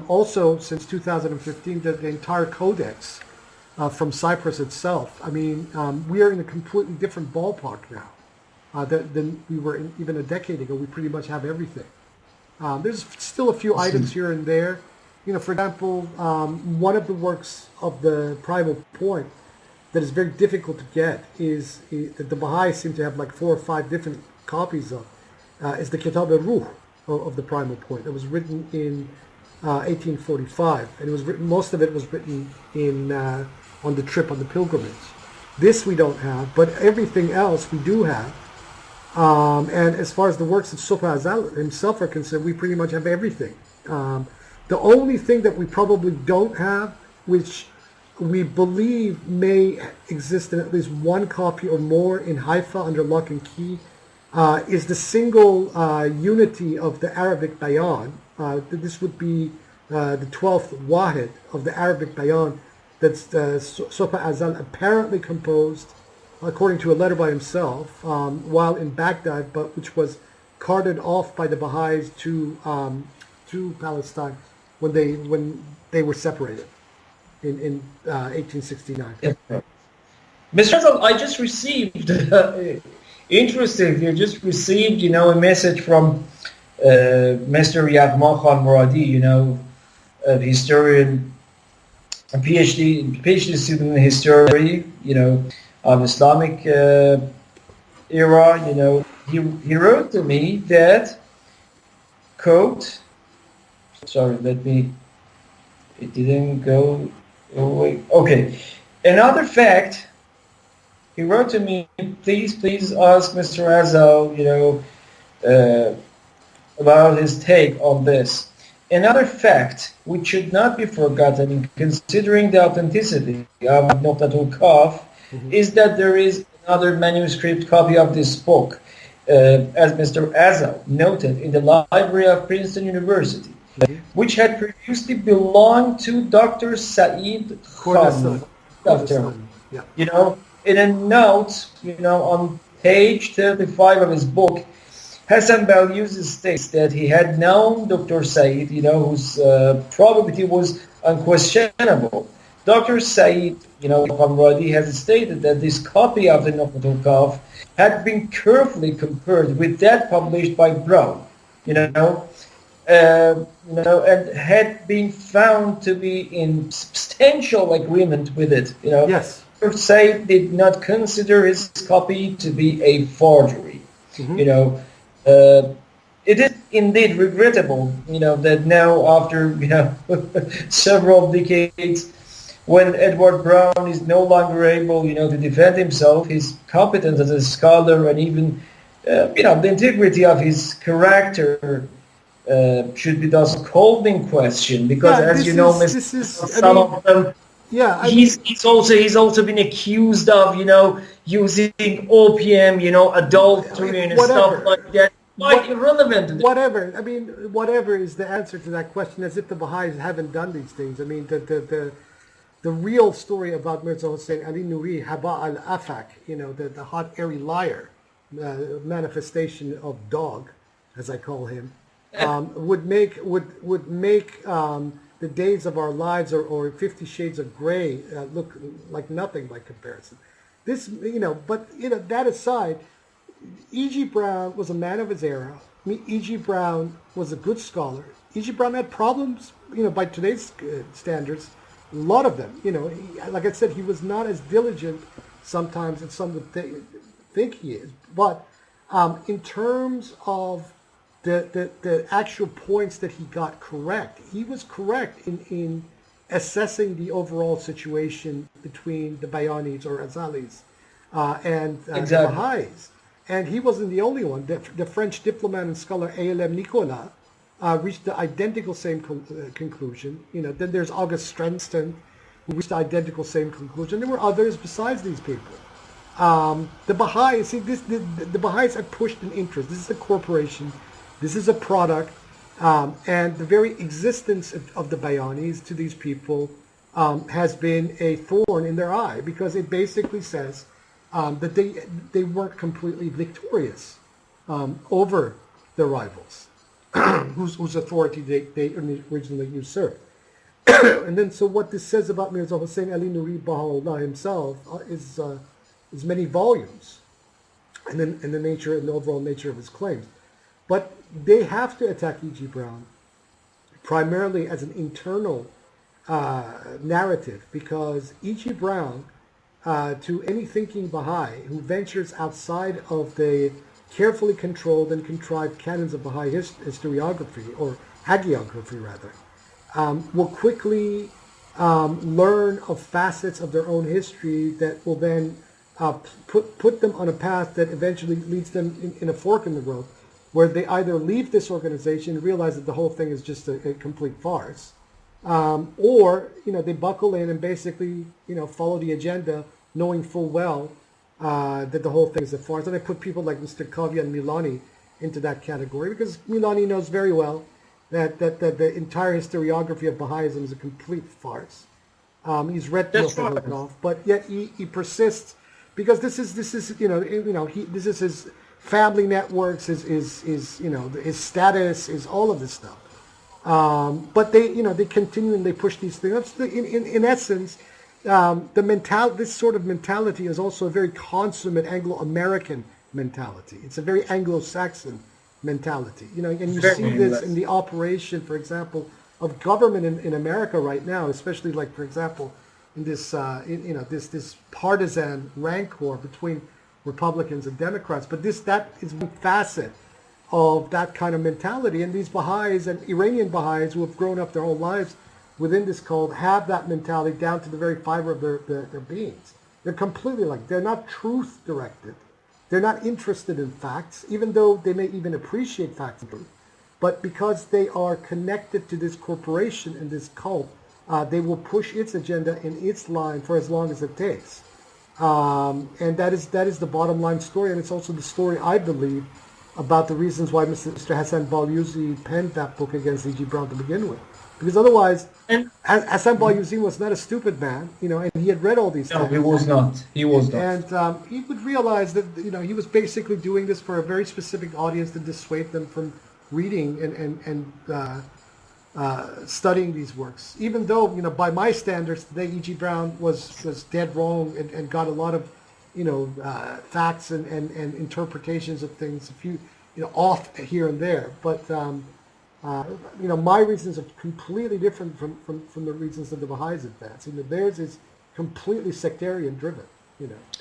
also since 2015 the entire codex from Cyprus itself. I mean, we are in a completely different ballpark now than we were even a decade ago. We pretty much have everything. There's still a few items here and there. For example, one of the works of the Primal Point that is very difficult to get is that the Baha'i seem to have like 4 or 5 different copies of, is the Kitab al-Ruh of the Primal Point. It was written in 1845, and it was written, most of it was written in on the trip, on the pilgrimage. This we don't have, but everything else we do have. And as far as the works of Sofa Azal himself are concerned, we pretty much have everything. The only thing that we probably don't have, which we believe may exist in at least one copy or more in Haifa under lock and key, is the single unity of the Arabic Bayan. This would be the 12th Wahid of the Arabic Bayan that Sofa Azal apparently composed, according to a letter by himself, while in Baghdad, but which was carted off by the Baha'is to Palestine when they were separated in 1869. Mr. Hasan, I just received, interestingly, a message from Mr. Yahyağa Khan Muradi, a historian, a PhD student in history, of Islamic era. He wrote to me that, quote, it didn't go away. Okay. Another fact, he wrote to me, please ask Mr. Azal, about his take on this. Another fact which should not be forgotten in considering the authenticity of Nuqtatul Kaf is that there is another manuscript copy of this book, as Mr. Azal noted, in the library of Princeton University, which had previously belonged to Dr. Saeed Khan. In a note, on page 35 of his book, Hasan Balyuzi states that he had known Dr. Saeed, whose probability was unquestionable. Dr. Saeed, Khamradi has stated that this copy of the Nuqtatul Kaf had been carefully compared with that published by Brown, and had been found to be in substantial agreement with it. Yes. Dr. Saeed did not consider his copy to be a forgery. It is indeed regrettable, that now after, several decades, when Edward Brown is no longer able, to defend himself, his competence as a scholar and even, the integrity of his character should be thus called in question. Because, some of them, he's also been accused of, using opium, adultery and stuff like that. Quite irrelevant. Whatever is the answer to that question, as if the Baha'is haven't done these things. I mean, the real story about Mirza Hussain Ali Nuri, Haba al-Afak, the hot, airy liar, manifestation of dog, as I call him, would make the days of our lives or 50 Shades of Grey look like nothing by comparison. This, that aside, E.G. Brown was a man of his era. E.G. Brown was a good scholar. E.G. Brown had problems, by today's standards, a lot of them. Like I said, he was not as diligent sometimes as some would think he is. But in terms of the actual points that he got correct, he was correct in assessing the overall situation between the Bayanis or Azalis and the Baha'is. And he wasn't the only one. The French diplomat and scholar A.L.M. Nicolas reached the identical same conclusion. Then there's August Strenston, who reached the identical same conclusion. There were others besides these people. The Baha'is, the Baha'is have pushed an interest. This is a corporation. This is a product. And the very existence of the Bayanis to these people has been a thorn in their eye, because it basically says that they weren't completely victorious over their rivals, whose authority they originally usurped. And then, so what this says about Mirza Hussain Ali Nuri Baha'u'llah himself is many volumes, and then the nature and the overall nature of his claims. But they have to attack E.G. Browne primarily as an internal narrative, because E.G. Browne, to any thinking Baha'i who ventures outside of the carefully controlled and contrived canons of Baha'i historiography, or hagiography rather, will quickly learn of facets of their own history that will then put them on a path that eventually leads them in a fork in the road, where they either leave this organization and realize that the whole thing is just a complete farce, or they buckle in and basically follow the agenda, knowing full well that the whole thing is a farce. And I put people like Mr. Keyvan Milani into that category, because Milani knows very well that the entire historiography of Baha'ism is a complete farce. He's read Milton, but yet he persists, because this is his family networks, his status, is all of this stuff. But they continue and they push these things. In essence, this sort of mentality is also a very consummate Anglo-American mentality. It's a very Anglo-Saxon mentality, and you see this in the operation, for example, of government in America right now, especially, like, for example, in this this partisan rancor between Republicans and Democrats. But that is one facet of that kind of mentality, and these Baha'is and Iranian Baha'is who have grown up their whole lives within this cult have that mentality down to the very fiber of their beings. They're completely they're not truth directed. They're not interested in facts, even though they may even appreciate facts. But because they are connected to this corporation and this cult, they will push its agenda in its line for as long as it takes. And that is the bottom line story, and it's also the story, I believe, about the reasons why Mr. Hasan Balyuzi penned that book against E.G. Browne to begin with. Because otherwise, Hasan Balyuzi was not a stupid man, and he had read all these things. No, he was not. He was not. And he would realize that, he was basically doing this for a very specific audience to dissuade them from reading and studying these works. Even though, by my standards today, E.G. Browne was dead wrong and got a lot of, facts and interpretations of things, a few, off here and there. But, my reasons are completely different from the reasons of the Baha'is advance. Theirs is completely sectarian driven,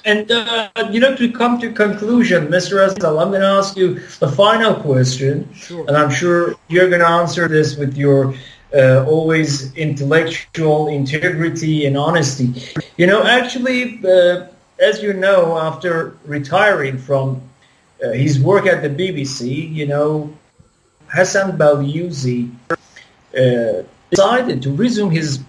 And, to come to conclusion, Mr. Azal, I'm going to ask you the final question. Sure. And I'm sure you're going to answer this with your always intellectual integrity and honesty. Actually, as you know, after retiring from his work at the BBC, Hasan Balyuzi decided to resume his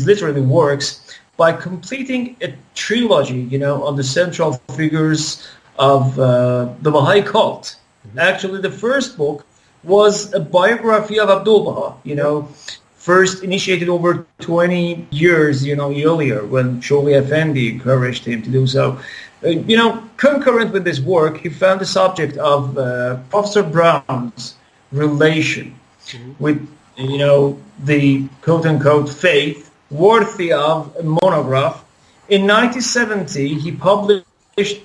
literary works, by completing a trilogy, on the central figures of the Baha'i cult. Mm-hmm. Actually, the first book was a biography of Abdul Baha, first initiated over 20 years, earlier, when Shoghi Effendi encouraged him to do so. Concurrent with this work, he found the subject of Professor Browne's relation with, the quote-unquote faith worthy of a monograph. In 1970, he published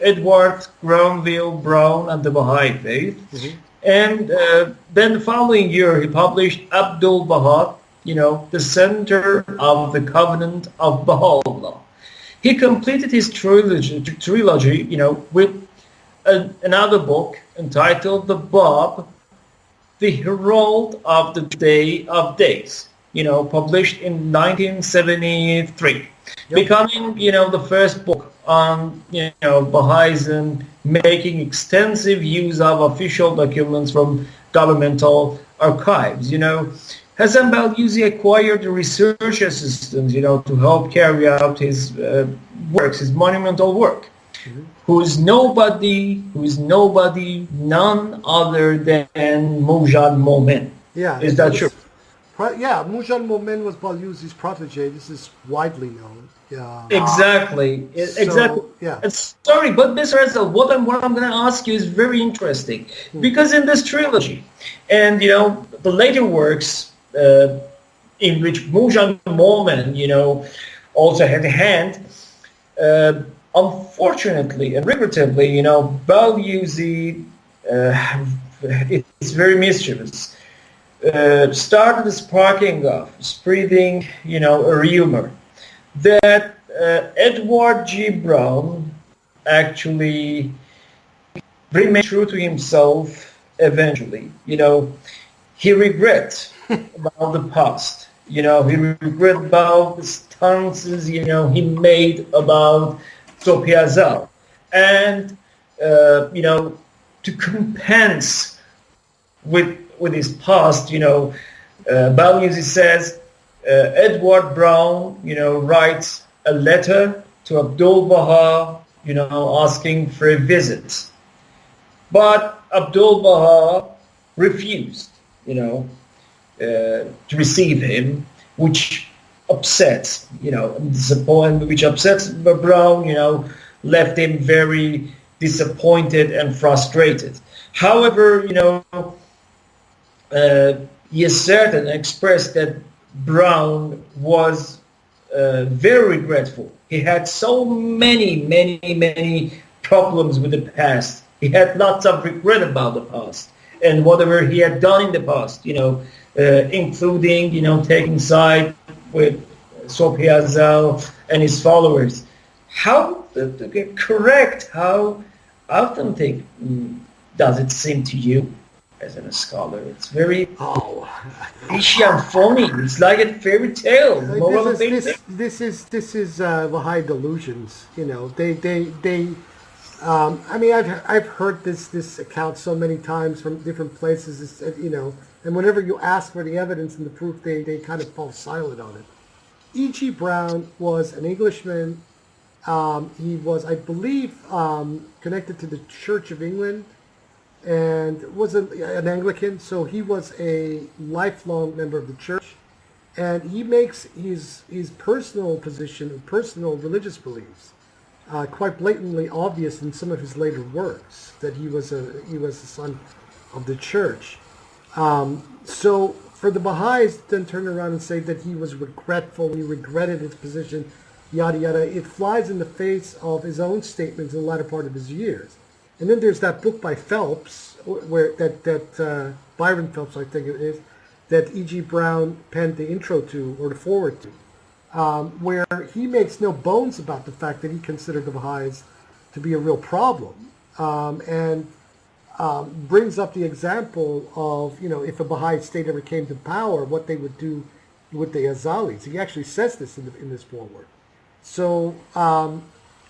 Edward Granville Browne and the Baha'i Faith. Mm-hmm. And then the following year, he published Abdul Baha, the center of the covenant of Baha'u'llah. He completed his trilogy, with another book entitled The Bab, the Herald of the Day of Days, published in 1973, becoming, the first book on, Bahaism, making extensive use of official documents from governmental archives. Hasan Balyuzi acquired a research assistant, to help carry out his works, his monumental work. Mm-hmm. Who is nobody, none other than Moojan Momen. Yeah, is that true? Moojan Momen was Balyuzi's protege. This is widely known. Exactly. Exactly. Yeah. Sorry, but Mr. Hazel, what I'm going to ask you is very interesting, because in this trilogy, and the later works in which Moojan Momen, also had a hand. Unfortunately and regrettably, Balyuzi, it's very mischievous. Started sparking off, spreading, a rumor that Edward G. Brown actually remained true to himself eventually. He regrets about the past. He regrets about the stances, he made about Sopiazal. And, to compense with his past, Balyuzi says, Edward Brown, writes a letter to Abdul Baha, asking for a visit. But Abdul Baha refused, to receive him, which upsets, which upsets Brown, left him very disappointed and frustrated. However, he asserted and expressed that Brown was very regretful. He had so many problems with the past. He had lots of regret about the past and whatever he had done in the past, including, taking side with Sopiazal and his followers. How correct, how authentic does it seem to you as a scholar? It's very fishy and phony. It's like a fairy tale. This is Baha'i delusions. I've heard this account so many times from different places. And whenever you ask for the evidence and the proof, they kind of fall silent on it. E.G. Brown was an Englishman. He was, I believe, connected to the Church of England, and was an Anglican, so he was a lifelong member of the church, and he makes his personal position, personal religious beliefs, quite blatantly obvious in some of his later works, that he was the son of the church. So for the Baha'is to then turn around and say that he was regretful, he regretted his position, yada yada, it flies in the face of his own statements in the latter part of his years. And then there's that book by Phelps, where that Byron Phelps, I think it is, that E.G. Brown penned the intro to, or the foreword to, where he makes no bones about the fact that he considered the Baha'is to be a real problem, and brings up the example of, if a Baha'i state ever came to power, what they would do with the Azalis. He actually says this in this foreword. So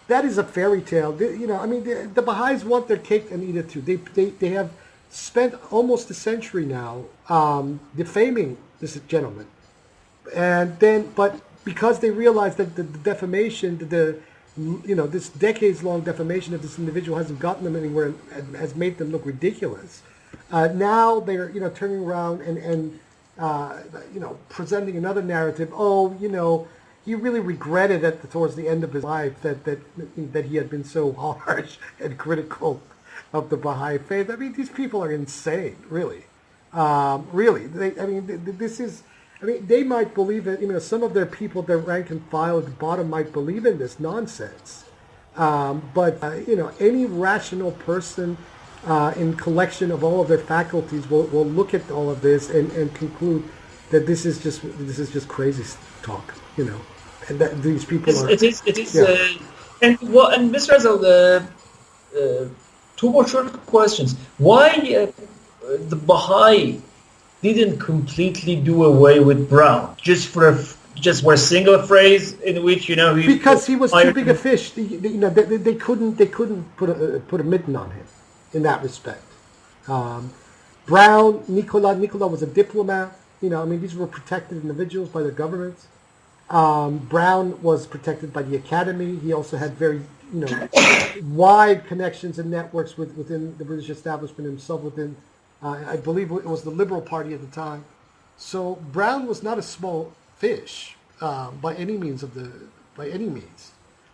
that is a fairy tale. The Baha'is want their cake and eat it too. They have spent almost a century now defaming this gentleman, but because they realize that the defamation, this decades-long defamation of this individual hasn't gotten them anywhere and has made them look ridiculous. Now they're turning around and presenting another narrative. He really regretted towards the end of his life that he had been so harsh and critical of the Baha'i faith. I mean, these people are insane, really. Really, they might believe it. Some of their people, their rank and file at the bottom, might believe in this nonsense. But any rational person in collection of all of their faculties will look at all of this and conclude that this is just crazy talk. And that these people are. It is. Yeah. And Mr. Hazel, two more short questions. Why the Baha'i didn't completely do away with Brown just for a single phrase in which because he was too big a fish. They couldn't put a mitten on him in that respect. Brown, Nicola was a diplomat. These were protected individuals by their governments. Brown was protected by the academy. He also had very wide connections and networks within the British establishment himself. Within I believe it was the Liberal Party at the time. So Brown was not a small fish by any means.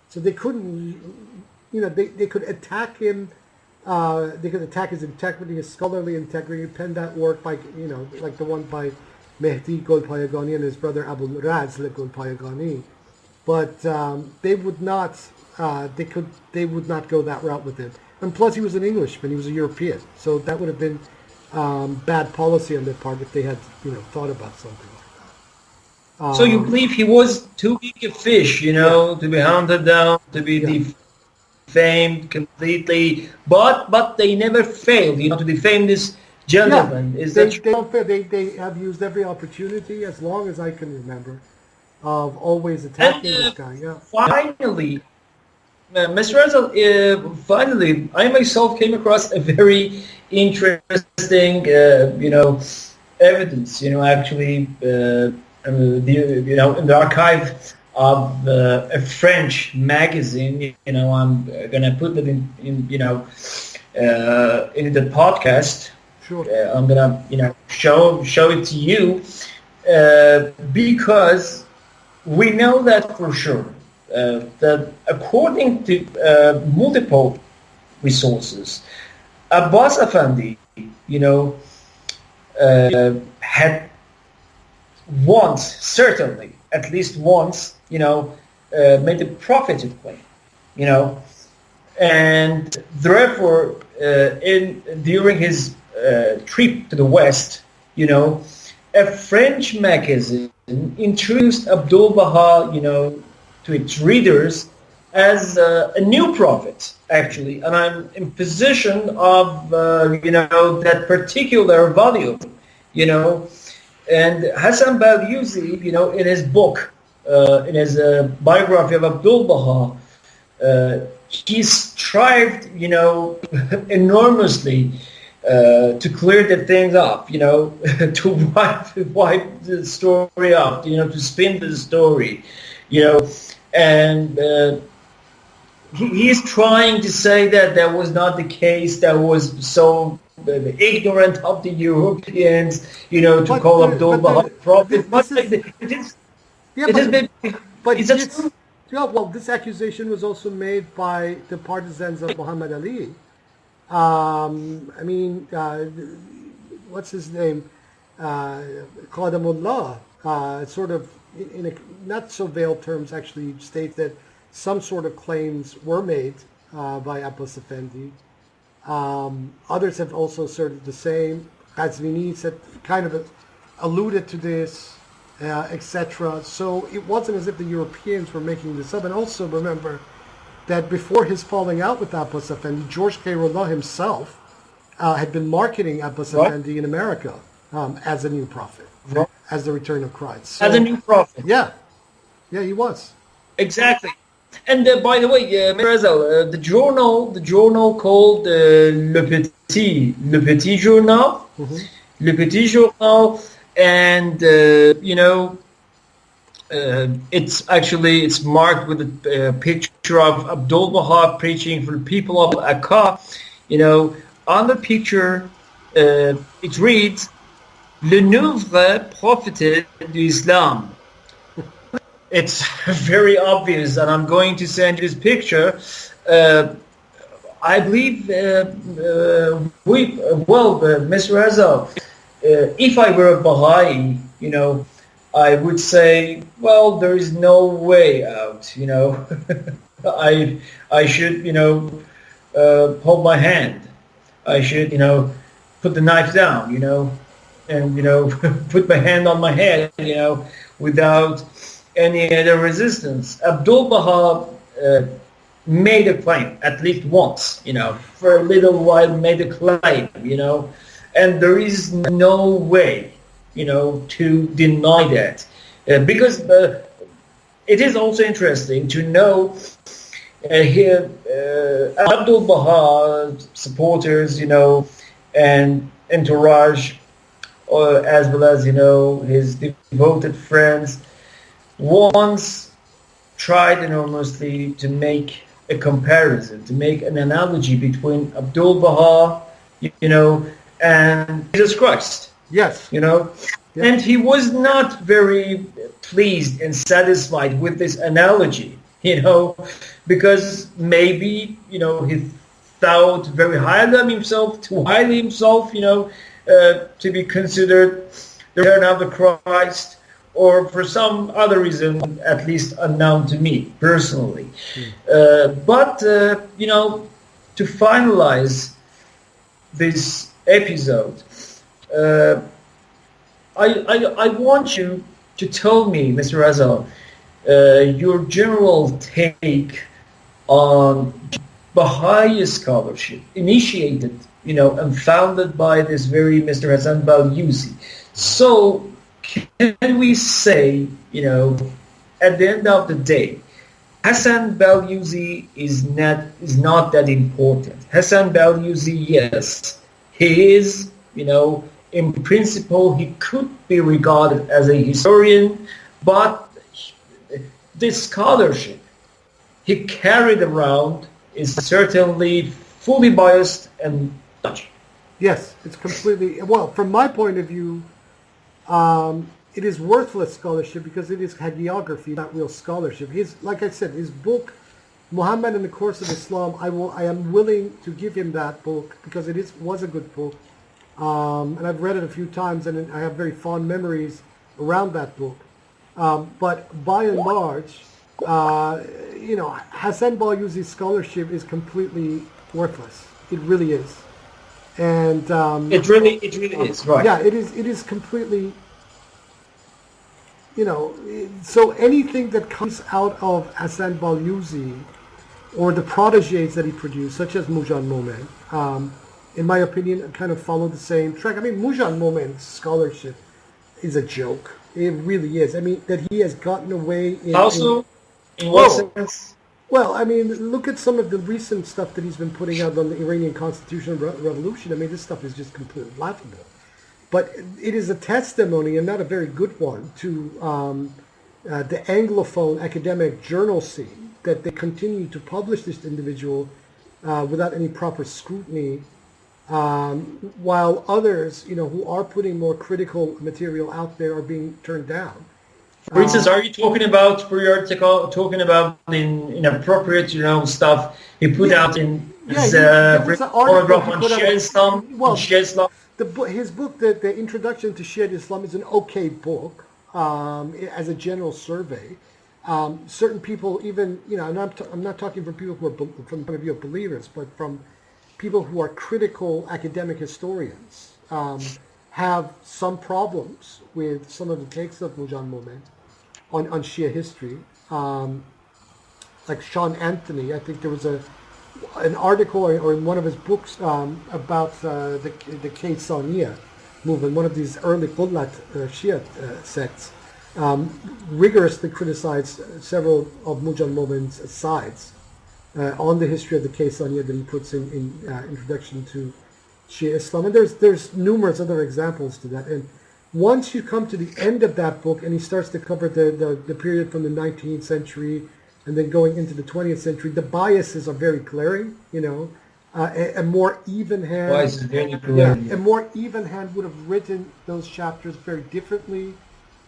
So they couldn't, they could attack him. They could attack his integrity, his scholarly integrity, pen that work by, like the one by Mehdi Golpayagani and his brother Abu Razl Golpayagani. But they would not. They would not go that route with him. And plus, he was an Englishman. He was a European. So that would have been bad policy on their part if they had, thought about something like that. So you believe he was too big a fish, to be hunted down, to be defamed completely, but they never failed, to defame this gentleman. Yeah, Is that true? Don't fail. They have used every opportunity, as long as I can remember, of always attacking this guy. Yeah. Finally, Mr. Razal, finally, I myself came across a very interesting, evidence. Actually, in the archive of a French magazine. I'm gonna put that in the podcast. Sure. I'm gonna, show it to you because we know that for sure. That according to multiple resources, Abbas Effendi, had once, certainly, at least once, made a profited claim, and therefore, during his trip to the West, a French magazine introduced Abdul Baha, to its readers as a new prophet, actually, and I'm in position of, that particular volume, and Hasan Balyuzi, in his book, in his biography of Abdul Baha, he strived, enormously to clear the things up, to wipe the story up, to spin the story, and he is trying to say that that was not the case, that was so ignorant of the Europeans, to call Abdul Baha prophet. This accusation was also made by the partisans of Muhammad Ali. What's his name? Qadamullah, sort of, in a not so veiled terms, actually state that some sort of claims were made by Abbas Effendi. Others have also asserted the same. Qazvini said, kind of alluded to this, etc. So it wasn't as if the Europeans were making this up. And also remember that before his falling out with Abbas Effendi, George Khairullah himself had been marketing Abbas Effendi in America as a new prophet, as the return of Christ. So, as a new prophet. Yeah, he was. Exactly. And by the way, Razal, the journal called Le Petit Journal, Le Petit Journal, and it's marked with a picture of Abdul Baha preaching for the people of Akka. On the picture, it reads, Le Nouveau Prophète d'Islam. It's very obvious, and I'm going to send you this picture. I believe, Mr. Razal, if I were a Baha'i, I would say, well, there is no way out, I should, hold my hand. I should, put the knife down, and, put my hand on my head, without any other resistance. Abdul Baha made a claim, at least once, for a little while made a claim, and there is no way, to deny that. Because it is also interesting to know here Abdul Baha supporters, and entourage, as well as, his devoted friends, once tried enormously to make a comparison, to make an analogy between Abdul Baha, and Jesus Christ. Yes. Yeah. And he was not very pleased and satisfied with this analogy, because maybe, he thought very highly of himself, too highly himself, to be considered the return of the Christ, or for some other reason, at least unknown to me personally. But to finalize this episode, I want you to tell me, Mr. Razal, your general take on Baha'i scholarship, initiated, and founded by this very Mr. Hasan Balyuzi. So, can we say, at the end of the day, Hasan Balyuzi is not that important. Hasan Balyuzi, yes, he is, in principle, he could be regarded as a historian, but this scholarship he carried around is certainly fully biased and judged. Yes, it's completely, well, from my point of view, it is worthless scholarship because it is hagiography, not real scholarship. Like I said, his book, Muhammad in the Course of Islam, I am willing to give him that book because it was a good book. And I've read it a few times and I have very fond memories around that book. But by and large, Hasan Balyuzi's scholarship is completely worthless. It really is. And it really is, right? Yeah, it is completely. So anything that comes out of Hasan Balyuzi or the protégés that he produced, such as Moojan Momen, in my opinion, kind of follow the same track. I mean, Moojan Momen's scholarship is a joke. It really is. I mean, that he has gotten away in what sense? Well, I mean, look at some of the recent stuff that he's been putting out on the Iranian constitutional revolution. I mean, this stuff is just completely laughable. But it is a testimony, and not a very good one, to the Anglophone academic journal scene, that they continue to publish this individual without any proper scrutiny, while others, who are putting more critical material out there are being turned down. For instance, are you talking about the inappropriate, stuff he put out in his monograph on Shia Islam? Well, Shia Islam? His book, the Introduction to Shia Islam, is an okay book as a general survey. Certain people, even, I'm not talking from people who are from the point of view of believers, but from people who are critical academic historians, have some problems with some of the takes of Moojan Momen on Shia history. Like Sean Anthony, I think there was an article or in one of his books about the Keyvan movement, one of these early Qullat Shia sects, rigorously criticized several of Moojan Momen's sides on the history of the Keyvan that he puts in Introduction to Shia Islam. And there's numerous other examples to that. And once you come to the end of that book and he starts to cover the period from the 19th century and then going into the 20th century, the biases are very glaring, a more even hand. A more even hand would have written those chapters very differently,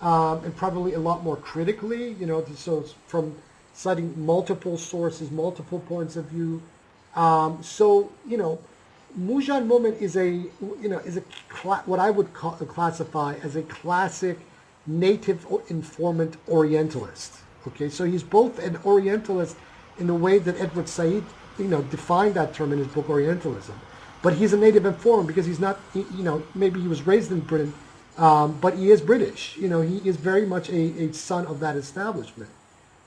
and probably a lot more critically, so it's from citing multiple sources, multiple points of view. Moojan Momen is what I would classify as a classic native informant Orientalist. Okay, so he's both an Orientalist in the way that Edward Said, defined that term in his book Orientalism, but he's a native informant because he's not, maybe he was raised in Britain, but he is British. He is very much a son of that establishment.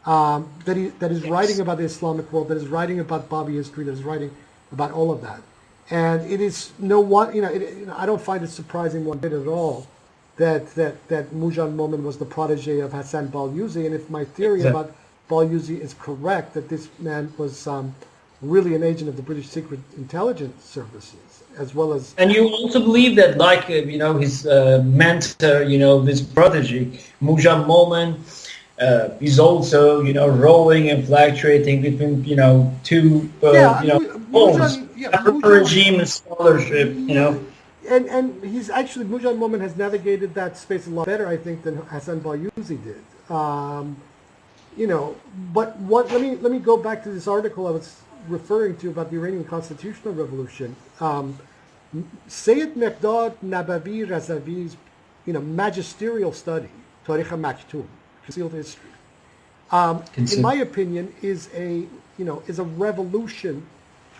That is writing about the Islamic world, that is writing about Babi history, that is writing about all of that. And it is I don't find it surprising one bit at all that Moojan Momen was the protege of Hasan Balyuzi. And if my theory about Balyuzi is correct, that this man was really an agent of the British Secret Intelligence Services, as well as... And you also believe that, his mentor, this protege, Moojan Momen, is also, rolling and fluctuating between, two, poles, regime and scholarship, and he's actually, Moojan Momen has navigated that space a lot better, I think, than Hasan Balyuzi did. But let me go back to this article I was referring to about the Iranian constitutional revolution. Sayyid Mehrdad Nabavi Razavi's, magisterial study, Tarikh Maktoum, concealed history, in my opinion, is a revolution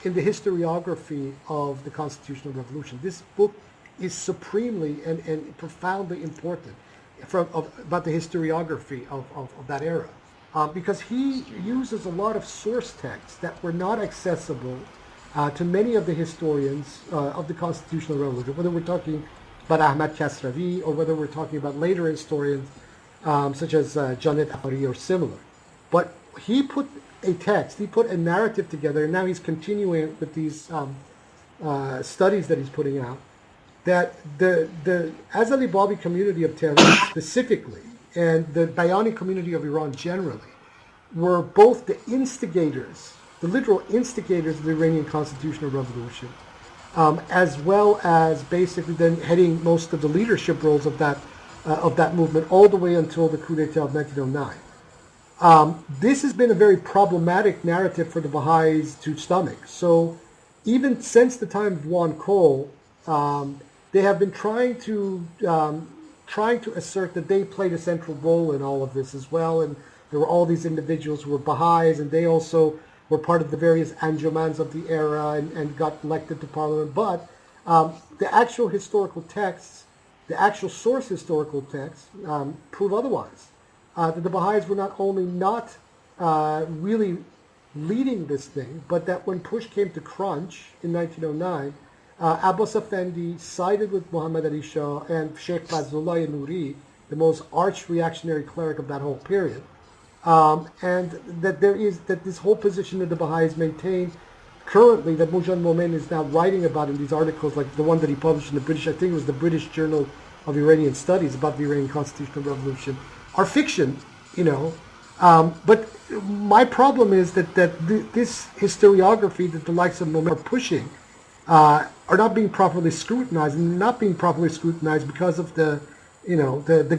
in the historiography of the constitutional revolution. This book is supremely and profoundly important about the historiography of that era, because he uses a lot of source texts that were not accessible to many of the historians of the constitutional revolution, whether we're talking about Ahmad Kasravi or whether we're talking about later historians such as Janet Ahari or similar. But he put a narrative together, and now he's continuing with these studies that he's putting out, that the Azali Babi community of Tehran specifically, and the Bayani community of Iran generally, were both the instigators, the literal instigators of the Iranian constitutional revolution, as well as basically then heading most of the leadership roles of that movement all the way until the coup d'etat of 1909. This has been a very problematic narrative for the Baha'is to stomach. So even since the time of Juan Cole, they have been trying to assert that they played a central role in all of this as well. And there were all these individuals who were Baha'is, and they also were part of the various anjumans of the era and got elected to parliament. But the actual historical texts, the actual source historical texts, prove otherwise. That the Baha'is were not only not really leading this thing, but that when push came to crunch in 1909, Abbas Effendi sided with Muhammad Ali Shah and Sheikh Fazlullah Nouri, the most arch-reactionary cleric of that whole period. And that this whole position that the Baha'is maintain currently, that Moojan Momen is now writing about in these articles, like the one that he published in the British, I think it was the British Journal of Iranian Studies about the Iranian constitutional revolution, are fiction, but my problem is that this historiography that the likes of Momen are pushing are not being properly scrutinized, and not being properly scrutinized because of the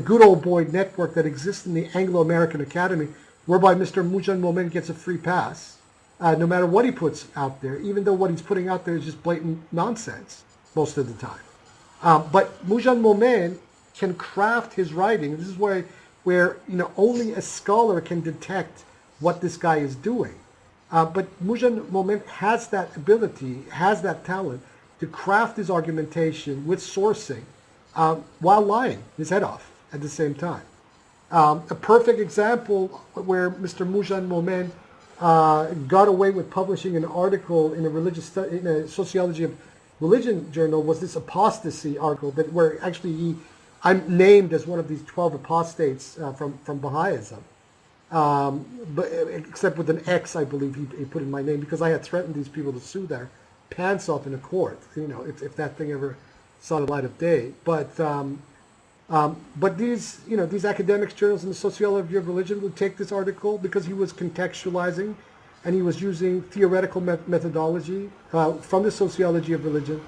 good old boy network that exists in the Anglo-American Academy, whereby Mr. Moojan Momen gets a free pass, no matter what he puts out there, even though what he's putting out there is just blatant nonsense most of the time. But Moojan Momen can craft his writing. This is where only a scholar can detect what this guy is doing. But Moojan Momen has that ability, has that talent to craft his argumentation with sourcing while lying his head off at the same time. A perfect example where Mr. Moojan Momen got away with publishing an article in in a sociology of religion journal was this apostasy article, where actually I'm named as one of these 12 apostates from Baha'ism, but except with an X, I believe he put in my name, because I had threatened these people to sue their pants off in a court, if that thing ever saw the light of day. But these academic journals in the sociology of religion would take this article because he was contextualizing and he was using theoretical methodology from the sociology of religion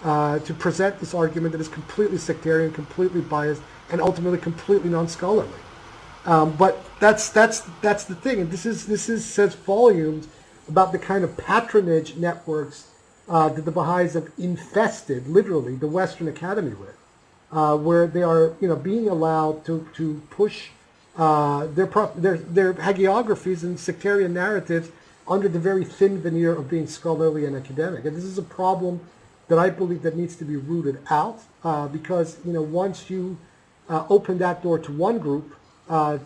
to present this argument that is completely sectarian, completely biased, and ultimately completely non-scholarly. But that's the thing, and this says volumes about the kind of patronage networks that the Baha'is have infested, literally, the Western Academy with, where they are, being allowed to push their hagiographies and sectarian narratives under the very thin veneer of being scholarly and academic. And this is a problem that I believe that needs to be rooted out, because once you open that door to one group,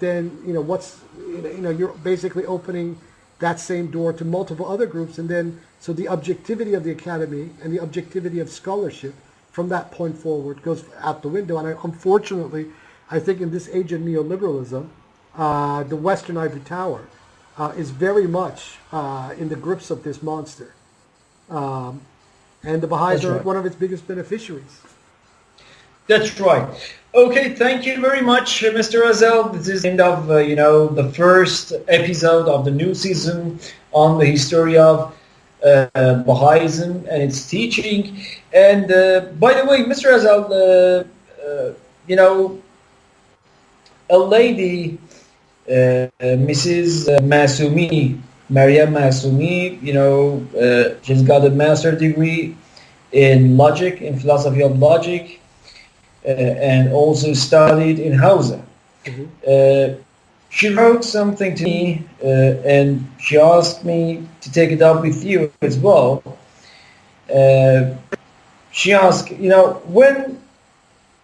then you're basically opening that same door to multiple other groups, and then so the objectivity of the academy and the objectivity of scholarship from that point forward goes out the window. And unfortunately, I think in this age of neoliberalism, the Western ivory tower is very much in the grips of this monster. And the Baha'is are one of its biggest beneficiaries. That's right. Okay, thank you very much, Mr. Azel. This is the end of the first episode of the new season on the history of Baha'ism and its teaching. And by the way, Mr. Azal, a lady, Mrs. Masoumi, Maryam Masoumi, she's got a master's degree in logic, in philosophy of logic, and also studied in Hausa. Mm-hmm. She wrote something to me, and she asked me to take it up with you as well. She asked, when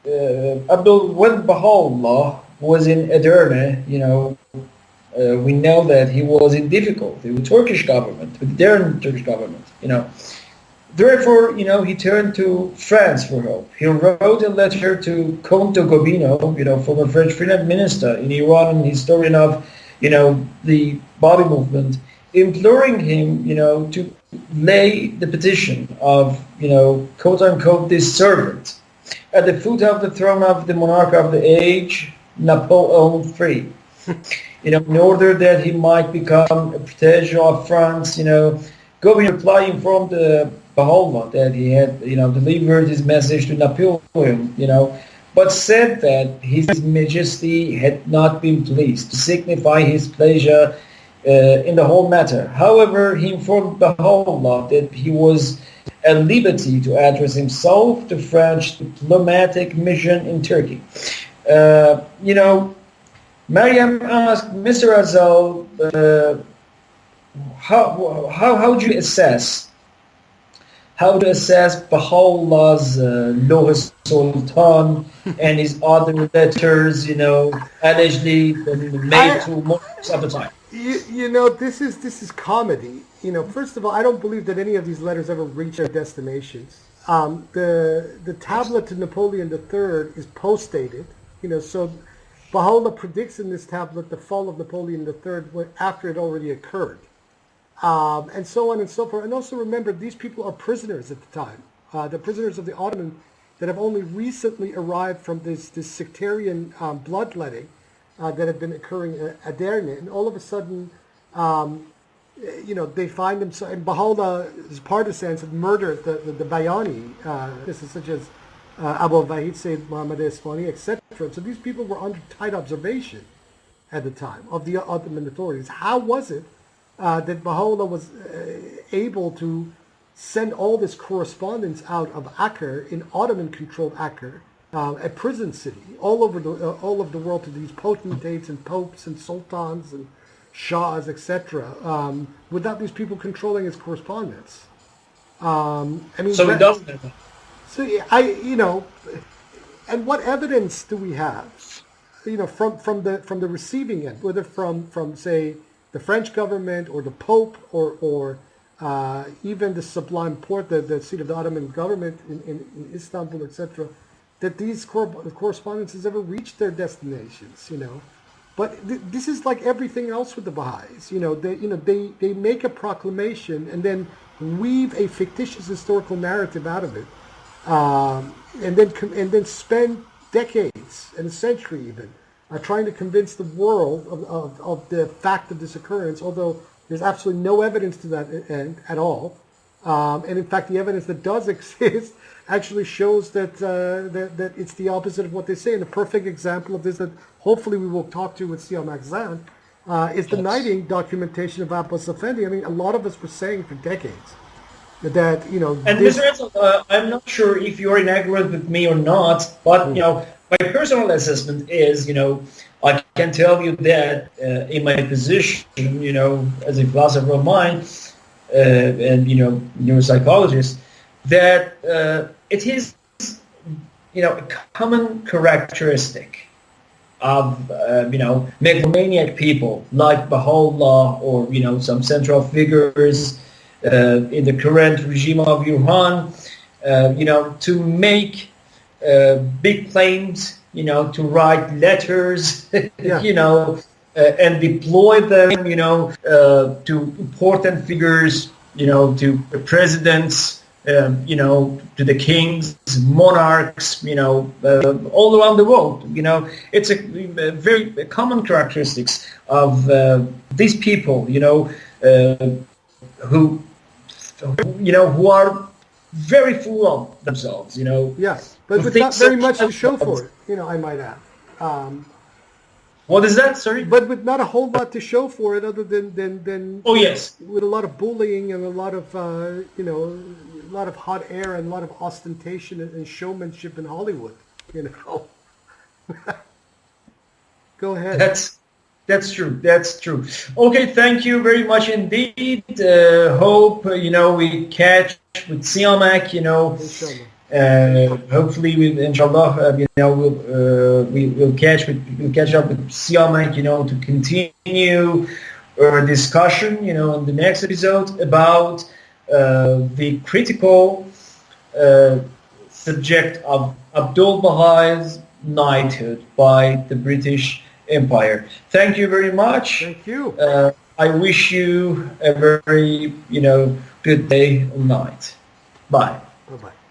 Baha'u'llah was in Edirne, we know that he was in difficulty with Turkish government, with the Turkish government, Therefore, he turned to France for help. He wrote a letter to Comte de Gobineau, former French finance minister in Iran and historian of, the Baha'i movement, imploring him, to lay the petition of, quote-unquote, this servant at the foot of the throne of the monarch of the age, Napoleon III, in order that he might become a protege of France, Gobineau reply informed the Baha'u'llah that he had, delivered his message to Napoleon, but said that His Majesty had not been pleased to signify his pleasure in the whole matter. However, he informed Baha'u'llah that he was at liberty to address himself to French diplomatic mission in Turkey. Maryam asked Mr. Azal, how do you assess Baha'u'llah's Loh Sultan and his other letters, allegedly made to Muslims at the time? This is comedy. First of all, I don't believe that any of these letters ever reach their destinations. The tablet to Napoleon III is post-dated, so Baha'u'llah predicts in this tablet the fall of Napoleon III after it already occurred. And so on and so forth. And also remember, these people are prisoners at the time. They're prisoners of the Ottoman that have only recently arrived from this sectarian bloodletting that had been occurring at Edirne. And all of a sudden, they find themselves, and Baha'u'llah's partisans had murdered the Bayani, this is such as Abu Wahid Sayyid Muhammad Isfani, etc. So these people were under tight observation at the time of the Ottoman authorities. How was it that Baha'u'llah was able to send all this correspondence out of Acre, in Ottoman-controlled Acre, a prison city, all over the world, to these potentates and popes and sultans and shahs, etc., without these people controlling his correspondence? So it doesn't. So and what evidence do we have? From the receiving end, whether from say the French government or the Pope or even the Sublime Porte, the seat of the Ottoman government in Istanbul, etc., that these correspondences ever reached their destinations, But this is like everything else with the Baha'is. They make a proclamation and then weave a fictitious historical narrative out of it, and then spend decades and a century even trying to convince the world of the fact of this occurrence, although there's absolutely no evidence to that end at all. And in fact, the evidence that does exist actually shows that it's the opposite of what they say. And a perfect example of this that hopefully we will talk to with Siyam Akzan is the knighting documentation of Abbas Effendi. I mean, a lot of us were saying for decades that, And Mr. Edsel, I'm not sure if you're in agreement with me or not, but, my personal assessment is, I can tell you that in my position, as a philosopher of mind and, neuropsychologist, that it is, a common characteristic of, megalomaniac people like Baha'u'llah or, some central figures in the current regime of Iran, to make big claims, to write letters, and deploy them, to important figures, to presidents, to the kings, monarchs, all around the world. It's a very common characteristics of these people, who who are very full of themselves, Yes, but with not very much to show for it, I might add. What is that? Sorry? But with not a whole lot to show for it, other than oh yes, with a lot of bullying and a lot of a lot of hot air and a lot of ostentation and showmanship in Hollywood. Go ahead. That's true. That's true. Okay, thank you very much indeed. Hope we catch with Siamak. Inshallah. Hopefully, inshallah, we'll catch up with Siamak, to continue our discussion, in the next episode about the critical subject of Abdul Baha'i's knighthood by the British Empire. Thank you very much. Thank you. I wish you a very, good day or night. Bye. Bye-bye.